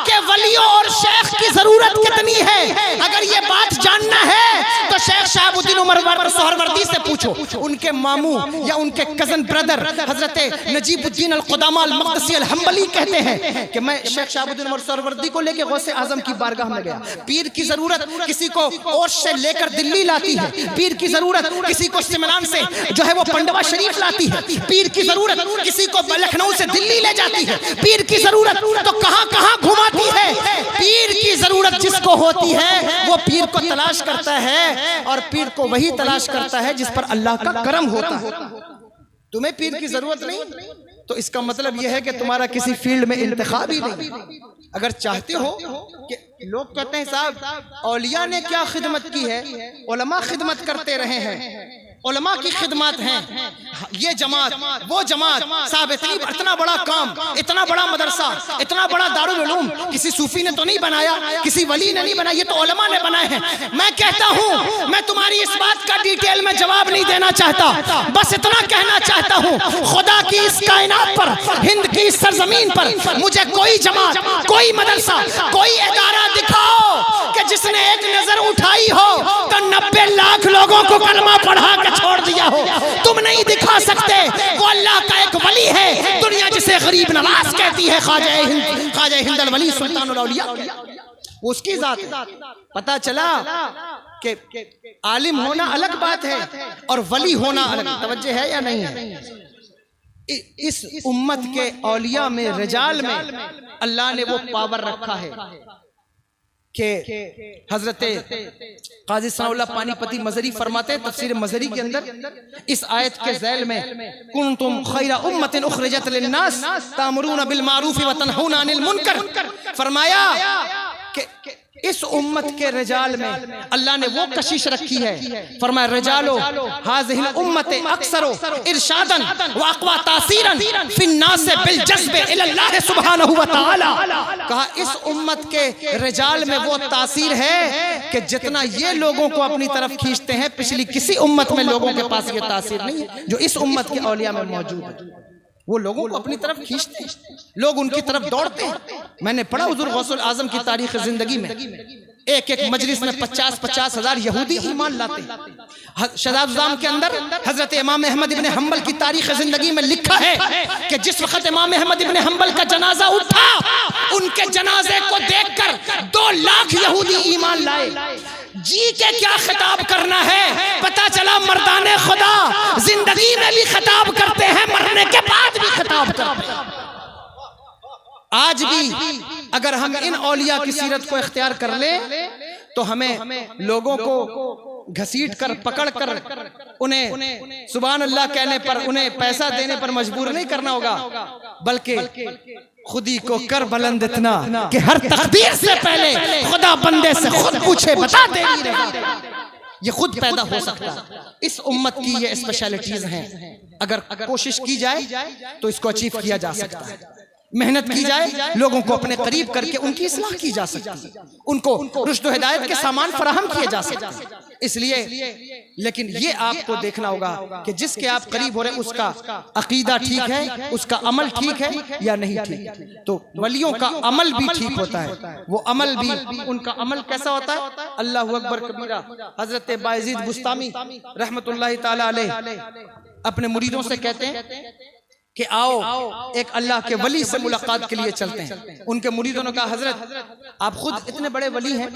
S3: کہ ولیوں اور شیخ کی ضرورت کتنی ہے؟ اگر یہ بات جاننا ہے تو شیخ شہاب الدین عمر سہروردی سے پوچھو. ان کے ماموں یا ان کے کزن بردر حضرت نجیب الدین القدامہ المقدسی الحنبلی کہتے ہیں کہ میں شیخ شہاب الدین عمر سہروردی کو لے کے غوث اعظم کی بارگاہ میں گیا. پیر کی ضرورت کسی کو اوش سے لے کر دلی لاتی ہے، پیر کی ضرورت کسی کو سمران سے جو ہے وہ پنڈوا شریف لاتی ہے، پیر کی ضرورت کسی کو لکھنؤ سے دلی لے جاتی ہے، پیر کی ضرورت تو کہاں کہاں گھماتی ہے. پیر کی ضرورت جس کو ہوتی ہے وہ پیر کو تلاش کرتا ہے، اور پیر کو وہی تلاش کرتا ہے جس پر اللہ کا کرم ہوتا ہے. تمہیں پیر کی ضرورت نہیں تو اس کا مطلب یہ ہے کہ تمہارا کسی فیلڈ میں انتخاب ہی نہیں. اگر چاہتے ہو کہ لوگ کہتے ہیں صاحب اولیاء نے کیا خدمت کی ہے، علماء خدمت کرتے رہے ہیں، علماء کی خدمات ہیں، یہ جماعت وہ جماعت صاحب اتنا بڑا کام، اتنا بڑا مدرسہ، اتنا بڑا دارالعلوم کسی صوفی نے تو نہیں بنایا، کسی ولی نے نہیں بنایا، یہ تو علماء نے بنائے ہیں. میں کہتا ہوں میں تمہاری اس بات کا ڈیٹیل میں جواب نہیں دینا چاہتا، بس اتنا کہنا چاہتا ہوں خدا کی اس کائنات پر، ہند کی اس سرزمین پر مجھے کوئی جماعت، کوئی مدرسہ، کوئی ادارہ دکھاؤ کہ جس نے ایک نظر اٹھائی ہو تو 90 لاکھ لوگوں کو کلمہ پڑھا کے چھوڑ دیا ہو. تم نہیں دکھا سکتے. وہ اللہ کا ایک ولی ہے، دنیا جسے غریب نواز کہتی ہے، خواجہ ہند الولی سلطان الاولیاء، اس کی ذات. پتا چلا کہ عالم ہونا الگ بات ہے اور ولی ہونا الگ. توجہ ہے یا نہیں ہے؟ اس امت کے اولیاء میں، رجال میں اللہ نے وہ پاور رکھا ہے کہ حضرت قاضی ثناء اللہ پانی پتی مظہری فرماتے ہیں تفسیر مظہری کے اندر اس آیت کے ذیل میں کنتم خیر امت اخرجت للناس تامرون بالمعروف وتنہون عن المنکر، فرمایا کہ اس امت کے رجال میں اللہ نے وہ کشش رکھی ہے. فرمایا رجالو هذه الامت اکثر ارشادا واقوى تاثیرا فی الناس بالجذب الى اللہ سبحانہ وتعالی. کہا اس امت کے رجال میں وہ تاثیر ہے کہ جتنا یہ لوگوں کو اپنی طرف کھینچتے ہیں پچھلی کسی امت میں لوگوں کے پاس یہ تاثیر نہیں ہے جو اس امت کے اولیاء میں موجود ہے. وہ لوگوں کو اپنی طرف کھینچتے ہیں، لوگ ان کی طرف دوڑتے ہیں. میں نے پڑھا حضور غوث الاعظم کی تاریخ زندگی میں ایک مجلس میں 50 ہزار یہودی ایمان لاتے. شذاذ الظام کے اندر حضرت امام احمد ابن حنبل کی تاریخ زندگی میں لکھا ہے کہ جس وقت امام احمد ابن حنبل کا جنازہ اٹھا، ان کے جنازے کو دیکھ کر 2 لاکھ یہودی ایمان لائے. جی کے کیا خطاب کرنا ہے؟ پتا چلا مردان خدا زندگی میں بھی خطاب کرتے ہیں، مرنے کے بعد بھی خطاب کرتے ہیں. آج بھی اگر ہم ان اولیاء کی سیرت کو اختیار کر لیں تو ہمیں لوگوں کو گھسیٹ کر پکڑ کر انہیں سبحان اللہ کہنے پر، انہیں پیسہ دینے پر مجبور نہیں کرنا ہوگا، بلکہ خودی کو کر بلند اتنا کہ ہر تقدیر سے پہلے خدا بندے سے خود پوچھے بتا دیری رہی. یہ خود پیدا ہو سکتا ہے. اس امت کی یہ اسپیشلٹیز ہیں، اگر کوشش کی جائے تو اس کو اچیو کیا جا سکتا ہے. محنت کی جائے، لوگوں کو اپنے قریب کر کے ان کی اصلاح کی جا سکتی ہے، ان کو رشد و ہدایت کے سامان فراہم کیے جا سکتے ہیں. اس لیے لیکن یہ آپ کو دیکھنا ہوگا کہ جس کے آپ قریب ہو رہے اس کا عقیدہ ٹھیک ہے، اس کا عمل ٹھیک ہے یا نہیں ٹھیک. تو ولیوں کا عمل بھی ٹھیک ہوتا ہے. وہ عمل بھی، ان کا عمل کیسا ہوتا ہے؟ اللہ اکبر کبیرہ. حضرت بایزید بسطامی رحمت اللہ تعالی علیہ اپنے مریدوں سے کہتے ہیں کہ آؤ ایک اللہ کے ولی سے ملاقات کے لیے چلتے ہیں. ان کے مریدوں نے کہا حضرت آپ خود اتنے بڑے ولی ہیں,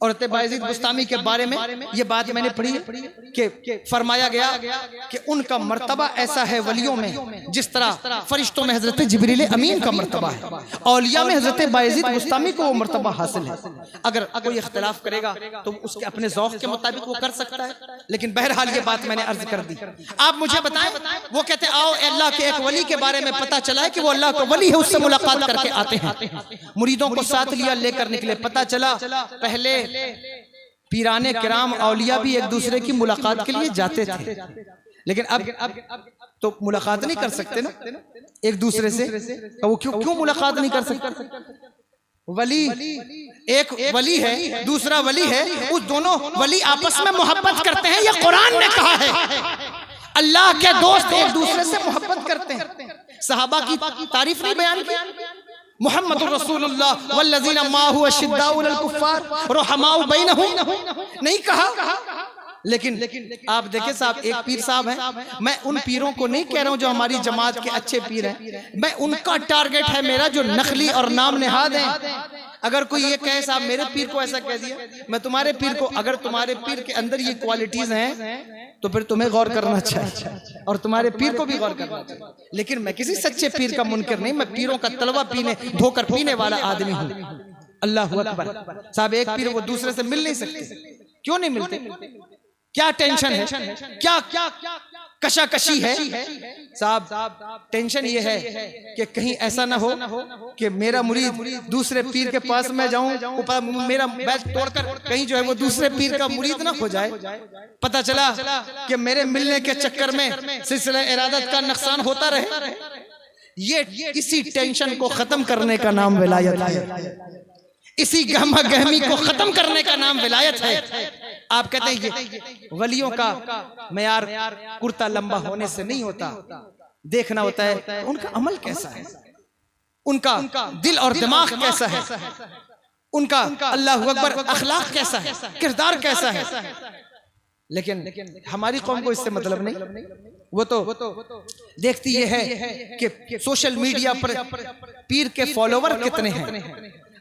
S3: اور بایزید بستامی کے بارے میں یہ بات میں نے پڑھی کہ فرمایا گیا کہ ان کا مرتبہ ایسا ہے ولیوں میں جس طرح فرشتوں میں حضرت جبریل امین کا مرتبہ ہے, اولیاء میں حضرت بایزید بستامی کو وہ مرتبہ حاصل ہے. اگر کوئی اختلاف کرے گا تو اس کے اپنے ذوق کے مطابق وہ کر سکتا ہے, لیکن بہرحال یہ بات میں نے عرض کر دی. آپ مجھے بتائیں, وہ کہتے آؤ اللہ کے ایک ولی کے بارے میں پتہ چلا ہے کہ وہ اللہ کا ولی ہے, اس سے ملاقات کر کے آتے ہیں. مریدوں کو ساتھ لیا, لے کر نکلے. پتہ چلا پہلے پیرانے کرام اولیاء بھی ایک دوسرے کی ملاقات کے لیے جاتے تھے, لیکن اب تو ملاقات نہیں کر سکتے نا ایک دوسرے سے. وہ کیوں ملاقات نہیں کر سکتے؟ ولی ایک ولی ہے, دوسرا ولی ہے, اس دونوں ولی آپس میں محبت کرتے ہیں. یہ قرآن نے کہا ہے اللہ کے دوست ایک دوسرے سے محبت کرتے ہیں. صحابہ کی تعریف نہیں بیان کی, محمد رسول اللہ والذین معہ اشداء علی الکفار رحماء بینہم نہیں کہا. لیکن آپ دیکھیں صاحب, ایک پیر صاحب ہیں, میں ان پیروں کو نہیں کہہ رہا ہوں جو ہماری جماعت کے اچھے پیر ہیں, میں ان کا ٹارگٹ ہے میرا جو نخلی اور نام نہاد ہیں. اگر کوئی یہ کہے صاحب میرے پیر کو ایسا کہہ دیا, میں تمہارے پیر کو, اگر تمہارے پیر کے اندر یہ کوالٹیز ہیں تو پھر تمہیں غور کرنا چاہیے اور تمہارے پیر کو بھی غور کرنا چاہیے. لیکن میں کسی سچے پیر کا منکر نہیں, میں پیروں کا طلبہ دھو کر پینے والا آدمی ہوں. اللہ اکبر. صاحب ایک پیر وہ دوسرے سے مل نہیں سکتے. کیوں نہیں ملتے؟ کیا ٹینشن ہے, کیا کشاکشی ہے صاحب؟ ٹینشن یہ ہے کہ کہیں ایسا نہ ہو کہ میرا مرید دوسرے پیر کے پاس میں جاؤں, میرا بیت توڑ کر کہیں جو ہے وہ دوسرے پیر کا مرید نہ ہو جائے. پتہ چلا کہ میرے ملنے کے چکر میں سلسلہ ارادت کا نقصان ہوتا رہے. یہ اسی ٹینشن کو ختم کرنے کا نام ولایت ہے, اسی گہما گہمی کو ختم کرنے کا نام ولایت ہے. آپ کہتے ہیں یہ ولیوں کا معیار کرتا لمبا ہونے سے نہیں ہوتا, دیکھنا ہوتا ہے ان کا عمل کیسا ہے, ان کا دل اور دماغ کیسا ہے, ان کا اللہ اکبر اخلاق کیسا ہے, کردار کیسا ہے. لیکن ہماری قوم کو اس سے مطلب نہیں, وہ تو دیکھتی یہ ہے کہ سوشل میڈیا پر پیر کے فالوور کتنے ہیں.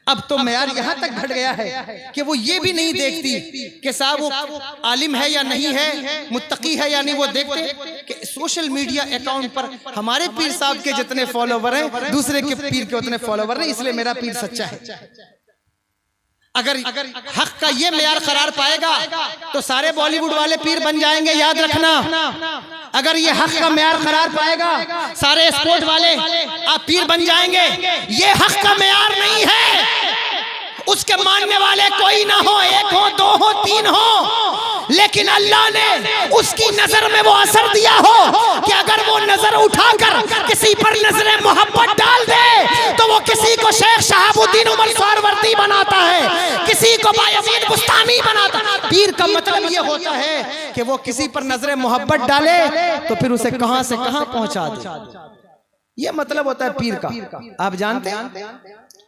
S3: اب تو معیار یہاں تک بڑھ گیا ہے کہ وہ یہ بھی نہیں دیکھتی کہ صاحب وہ عالم ہے یا نہیں ہے, متقی ہے یا نہیں. وہ دیکھتے کہ سوشل میڈیا اکاؤنٹ پر ہمارے پیر صاحب کے جتنے فالوور ہیں دوسرے کے پیر کے اتنے فالوور نہیں, اس لیے میرا پیر سچا ہے. اگر حق کا یہ معیار قرار پائے گا تو سارے بالی ووڈ والے پیر بن جائیں گے, یاد رکھنا. اگر یہ حق کا معیار قرار پائے گا سارے اسپورٹ والے آپ پیر بن جائیں گے. یہ حق کا معیار نہیں ہے. اس کے ماننے والے کوئی نہ ہو, ایک ہو, دو ہو, تین ہو, لیکن اللہ نے اس کی نظر میں وہ اثر دیا ہو کہ اگر وہ نظر اٹھا کر کسی پر نظر محبت ڈال دے تو وہ کسی کو شیخ شہاب الدین عمر سہروردی بناتا ہے, کسی کو بایزید بستامی بناتا ہے. پیر کا مطلب یہ ہوتا ہے کہ وہ کسی پر نظر محبت ڈالے تو پھر اسے کہاں سے کہاں پہنچا دے. یہ مطلب ہوتا ہے پیر کا. آپ جانتے ہیں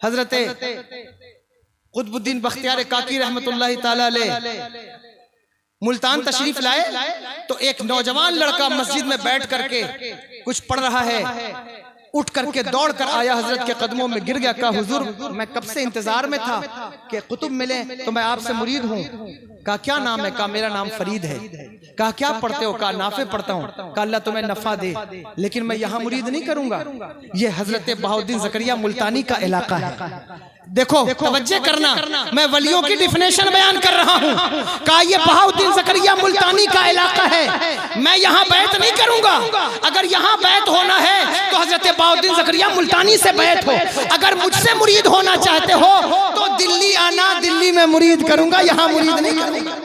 S3: حضرت قطب الدین بختیار کاکی رحمت اللہ تعالی علیہ ملتان تشریف لائے تو ایک نوجوان لڑکا مسجد میں بیٹھ کر کے کچھ پڑھ رہا ہے, اٹھ کر کے دوڑ کر آیا, حضرت کے قدموں میں گر گیا. کہا حضور میں کب سے انتظار میں تھا کہ قطب ملے تو میں آپ سے مرید ہوں. کہا کیا نام ہے؟ کہا میرا نام فرید ہے. کہا کیا پڑھتے ہو؟ کہا نافع پڑھتا ہوں. کہا اللہ تمہیں نفع دے, لیکن میں یہاں مرید نہیں کروں گا. یہ حضرت بہاؤالدین زکریا ملتانی کا علاقہ ہے. دیکھو توجہ کرنا, میں ولیوں کی ڈیفینیشن بیان کر رہا ہوں. کہا یہ بہاؤالدین زکریا ملتانی کا علاقہ ہے, میں یہاں بیعت نہیں کروں گا. اگر یہاں بیعت ہونا ہے تو حضرت بہاؤالدین زکریا ملتانی سے بیعت ہو. اگر مجھ سے مرید ہونا چاہتے ہو تو دلی آنا, دلی میں مرید کروں گا, یہاں مرید نہیں کروں گا.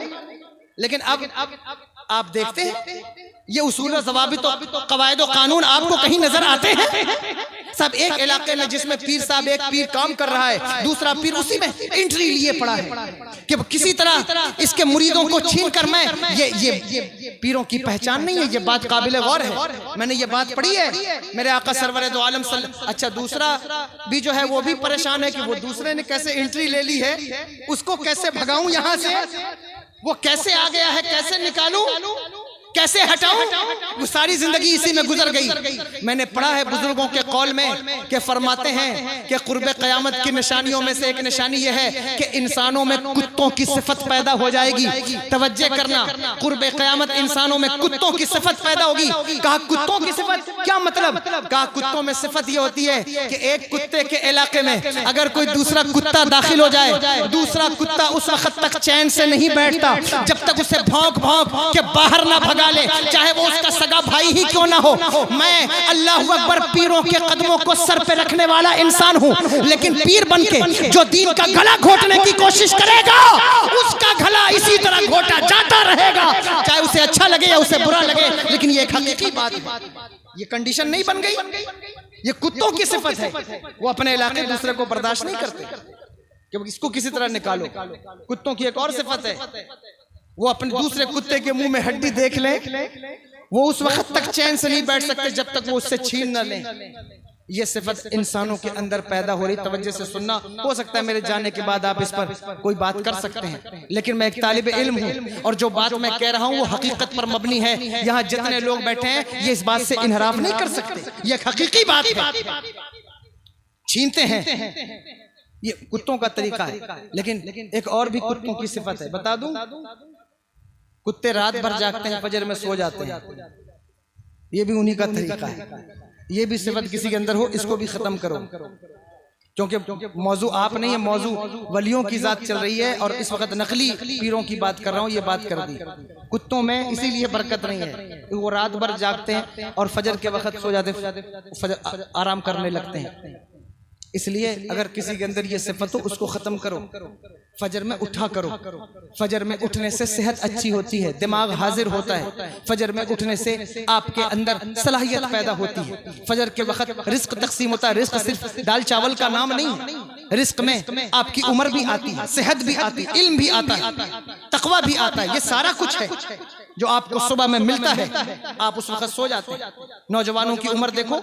S3: لیکن اب آپ دیکھتے ہیں یہ اصول و ضوابط و قواعد و قانون آپ کو کہیں نظر آتے ہیں؟ سب ایک علاقے میں جس میں پیر صاحب ایک پیر کام کر رہا ہے, دوسرا پیر اسی میں انٹری لیے پڑا ہے کہ کسی طرح اس کے مریدوں کو چھین کر میں یہ پیروں کی پہچان نہیں ہے. یہ بات قابل غور ہے, میں نے یہ بات پڑھی ہے میرے آقا سرور دو عالم اچھا دوسرا بھی جو ہے وہ بھی پریشان ہے کہ وہ دوسرے نے کیسے انٹری لے لی ہے, اس کو کیسے بھگاؤں یہاں سے, وہ کیسے آ گیا ہے, کیسے نکالوں. کیسے ہٹاؤں؟ وہ ساری زندگی اسی میں گزر گئی۔ میں نے پڑھا ہے بزرگوں کے قول میں کہ فرماتے ہیں کہ قرب قیامت کی نشانیوں میں سے ایک نشانی یہ ہے کہ انسانوں میں کتوں کی صفت پیدا ہو جائے گی۔ توجہ کرنا، قرب قیامت انسانوں میں کتوں کی صفت پیدا ہوگی۔ کہا کتوں کی صفت کیا مطلب؟ کہا کتوں میں صفت یہ ہوتی ہے کہ ایک کتے کے علاقے میں اگر کوئی دوسرا کتا داخل ہو جائے، دوسرا کتا اس وقت تک چین سے نہیں بیٹھتا جب تک اسے بھونک بھونک کے باہر نہ بھگا لے، چاہے وہ اس کا سگا بھائی ہی کیوں نہ ہو۔ میں اللہ اکبر پیروں کے قدموں کو سر پہ رکھنے والا انسان ہوں، لیکن پیر بن کے جو دین کا گلا گھوٹنے کی کوشش کرے گا اس کا گلا اسی طرح گھوٹا جاتا رہے گا، چاہے اسے اچھا لگے یا اسے برا لگے۔ لیکن یہ ایک حقیقی بات ہے، یہ کنڈیشن نہیں بن گئی، یہ کتوں کی صفت ہے۔ وہ اپنے علاقے دوسرے کو برداشت نہیں کرتے کہ اس کو کسی طرح نکالو۔ کتوں کی ایک اور صفت ہے، وہ اپنے دوسرے کتے کے منہ میں ہڈی دیکھ لیں، وہ اس وقت تک چین سے نہیں بیٹھ سکتے جب تک وہ اس سے چھین نہ لیں۔ یہ صفت انسانوں کے اندر پیدا ہو رہی۔ توجہ سے سننا، ہو سکتا ہے میرے جانے کے بعد آپ اس پر کوئی بات کر سکتے ہیں، لیکن میں ایک طالب علم ہوں اور جو بات میں کہہ رہا ہوں وہ حقیقت پر مبنی ہے۔ یہاں جتنے لوگ بیٹھے ہیں یہ اس بات سے انحراف نہیں کر سکتے، یہ ایک حقیقی بات ہے۔ چھینتے ہیں، یہ کتوں کا طریقہ ہے، لیکن ایک اور بھی کتوں کی صفت ہے، بتا دوں۔ کتے رات بھر جاگتے ہیں، فجر میں سو جاتے ہیں، یہ بھی انہی کا طریقہ ہے۔ یہ بھی صفت کسی کے اندر ہو، اس کو بھی ختم کرو، کیونکہ موضوع آپ نہیں ہے، موضوع ولیوں کی ذات چل رہی ہے اور اس وقت نقلی پیروں کی بات کر رہا ہوں، یہ بات کر دی۔ کتوں میں اسی لیے برکت نہیں ہے، وہ رات بھر جاگتے ہیں اور فجر کے وقت سو جاتے ہیں، آرام کرنے لگتے ہیں۔ اس لیے اگر کسی کے اندر یہ صفت ہو اس کو ختم کرو، فجر میں اٹھا کرو۔ فجر میں اٹھنے سے صحت اچھی ہوتی ہے، دماغ حاضر ہوتا ہے، فجر میں اٹھنے سے آپ کے اندر صلاحیت پیدا ہوتی ہے۔ فجر کے وقت رزق تقسیم ہوتا ہے، رزق صرف دال چاول کا نام نہیں، رزق میں آپ کی عمر بھی آتی ہے، صحت بھی آتی ہے، علم بھی آتا ہے، تقوی بھی آتا ہے، یہ سارا کچھ ہے جو آپ کو صبح میں ملتا ہے۔ آپ اس وقت سو جاتے ہیں۔ نوجوانوں کی عمر دیکھو،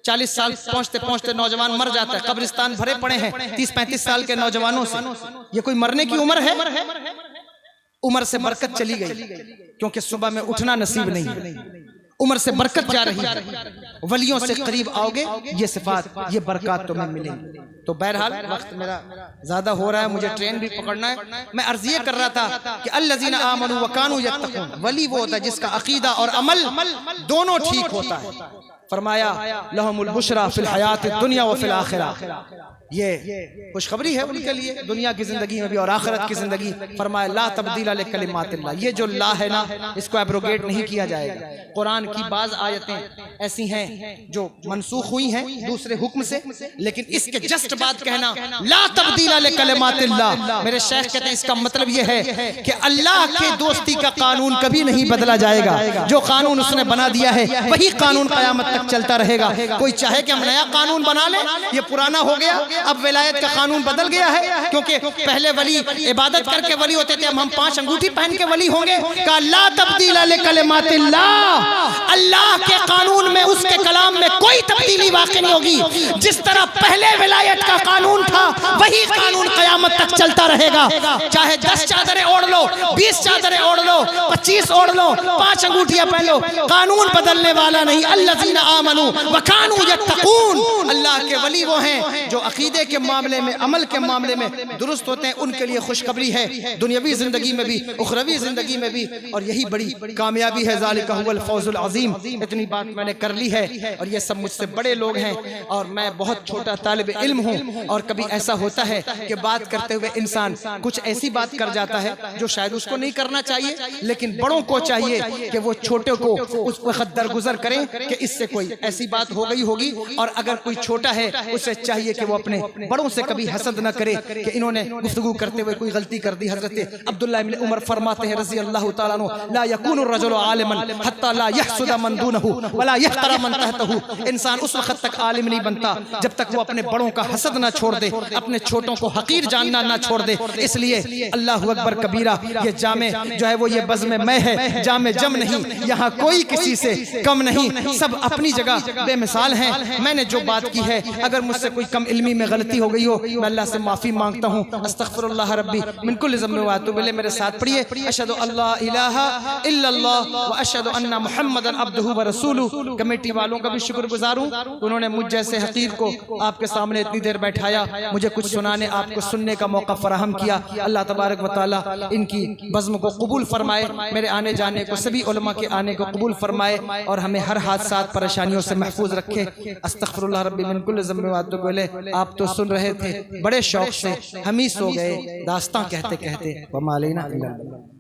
S3: 40 سال پہنچتے پہنچتے نوجوان مر جاتا ہے، قبرستان بھرے پڑے ہیں 30-35 سال کے نوجوانوں سے۔ یہ کوئی مرنے کی عمر ہے؟ عمر سے برکت چلی گئی، کیونکہ صبح میں اٹھنا نصیب نہیں، عمر سے برکت جا رہی ہے۔ ولیوں سے قریب آؤ گے، یہ صفات، یہ برکات تمہیں ملیں گی۔ تو بہرحال وقت میرا زیادہ ہو رہا ہے، مجھے ٹرین بھی پکڑنا ہے۔ میں عرض یہ کر رہا تھا کہ الذین آمنوا وکانوا یتقون، ولی وہ ہوتا ہے جس کا عقیدہ اور عمل دونوں ٹھیک ہوتا ہے۔ فرمایا لہم البشریٰ فی الحیات الدنیا وفی الآخرہ، یہ خوشخبری ہے ان کے لیے دنیا کی زندگی میں بھی اور آخرت کی زندگی۔ فرمایا لا تبدیل لکلمات اللہ، یہ جو لا ہے نا اس کو ایبروگیٹ نہیں کیا جائے گا۔ قرآن کی بعض آیتیں ایسی ہیں جو منسوخ ہوئی ہیں دوسرے حکم سے، لیکن اس کے جسٹ بعد کہنا لا تبدیل لکلمات اللہ، میرے شیخ کہتے ہیں اس کا مطلب یہ ہے کہ اللہ کے دوستی کا قانون کبھی نہیں بدلا جائے گا۔ جو قانون اس نے بنا دیا ہے وہی قانون قیامت تک چلتا رہے گا۔ کوئی چاہے کہ ہم نیا قانون بنا لیں، یہ پرانا ہو گیا، اب ولایت کا قانون بدل گیا ہے، کیونکہ پہلے ولی عبادت کر کے ولی ہوتے تھے، اب ہم 5 انگوٹھی پہن کے ولی ہوں گے۔ کہ لا تبدیل لکلمات اللہ، اللہ کے قانون میں، اس کے کلام میں کوئی تبدیلی واقع نہیں ہوگی۔ جس طرح پہلے ولایت کا قانون تھا وہی قانون قیامت تک چلتا رہے گا، چاہے 10 چادریں اوڑھ لو، 20 چادریں اوڑھ لو، 25 اوڑھ لو، 5 انگوٹھیاں پہن لو، قانون بدلنے والا نہیں۔ الذین آمنوا وکانوا یتقون، اللہ کے ولی وہ ہیں جو عقیدے کے معاملے میں، عمل کے معاملے میں درست ہوتے ہیں، ان کے لیے خوشخبری ہے دنیاوی زندگی میں بھی، اخروی زندگی میں بھی، اور یہی بڑی کامیابی ہے۔ ذالک هو الفوز العظیم۔ اتنی بات میں نے کر لی ہے، اور یہ سب مجھ سے بڑے لوگ ہیں اور میں بہت چھوٹا طالب علم ہوں، اور کبھی ایسا ہوتا ہے کہ بات کرتے ہوئے انسان کچھ ایسی بات کر جاتا ہے جو شاید اس کو نہیں کرنا چاہیے، لیکن بڑوں کو چاہیے کہ وہ چھوٹے کو اس وقت درگزر کریں کہ اس سے کوئی ایسی بات ہو گئی ہوگی، اور اگر کوئی چھوٹا ہے اسے چاہیے کہ وہ اپنے بڑوں سے کبھی حسد نہ کرے کہ انہوں نے گفتگو کرتے ہوئے کوئی غلطی کر دی۔ حضرت عبداللہ ابن عمر فرماتے ہیں رضی اللہ تعالیٰ عنہ، لا یکون الرجل عالما حتی لا یحسد من دونہ ولا یحتر من تحتہ، انسان اس وقت تک عالم نہیں بنتا جب تک وہ اپنے بڑوں کا حسد نہ چھوڑ دے، اپنے چھوٹوں کو حقیر جاننا نہ چھوڑ دے۔ اس لیے اللہ اکبر کبیرہ، یہ جامع جو ہے وہ یہ بزم میں ہے، جامع جم نہیں، یہاں کوئی کسی سے کم نہیں، سب اپنے اپنی جگہ بے مثال ہیں. میں نے جو بات کی ہے اگر مجھ سے کوئی کم علمی میں غلطی ہو گئی ہو میں اللہ سے معافی مانگتا ہوں. استغفر اللہ ربی من کل ذنب و اتوب الیہ. میرے ساتھ پڑھیے اشہد ان لا الہ الا اللہ و اشہد ان محمدا عبدہ و رسولہ. کمیٹی والوں کا بھی شکر گزار ہوں, انہوں نے مجھ جیسے حقیر کو آپ کے سامنے اتنی دیر بیٹھایا, مجھے کچھ سنانے آپ کو سننے کا موقع فراہم کیا. اللہ تبارک و تعالی ان کی بزم کو قبول فرمائے, میرے آنے جانے کو سبھی علماء کے آنے کو قبول فرمائے اور ہمیں ہر حادثات پریشانیوں سے محفوظ رکھے. استغفر اللہ ربی من کل ذنب و اتوب الیہ. آپ تو سن رہے تھے بڑے شوق سے, ہم ہی سو گئے داستاں کہتے کہتے. وما علینا الا البلاغ.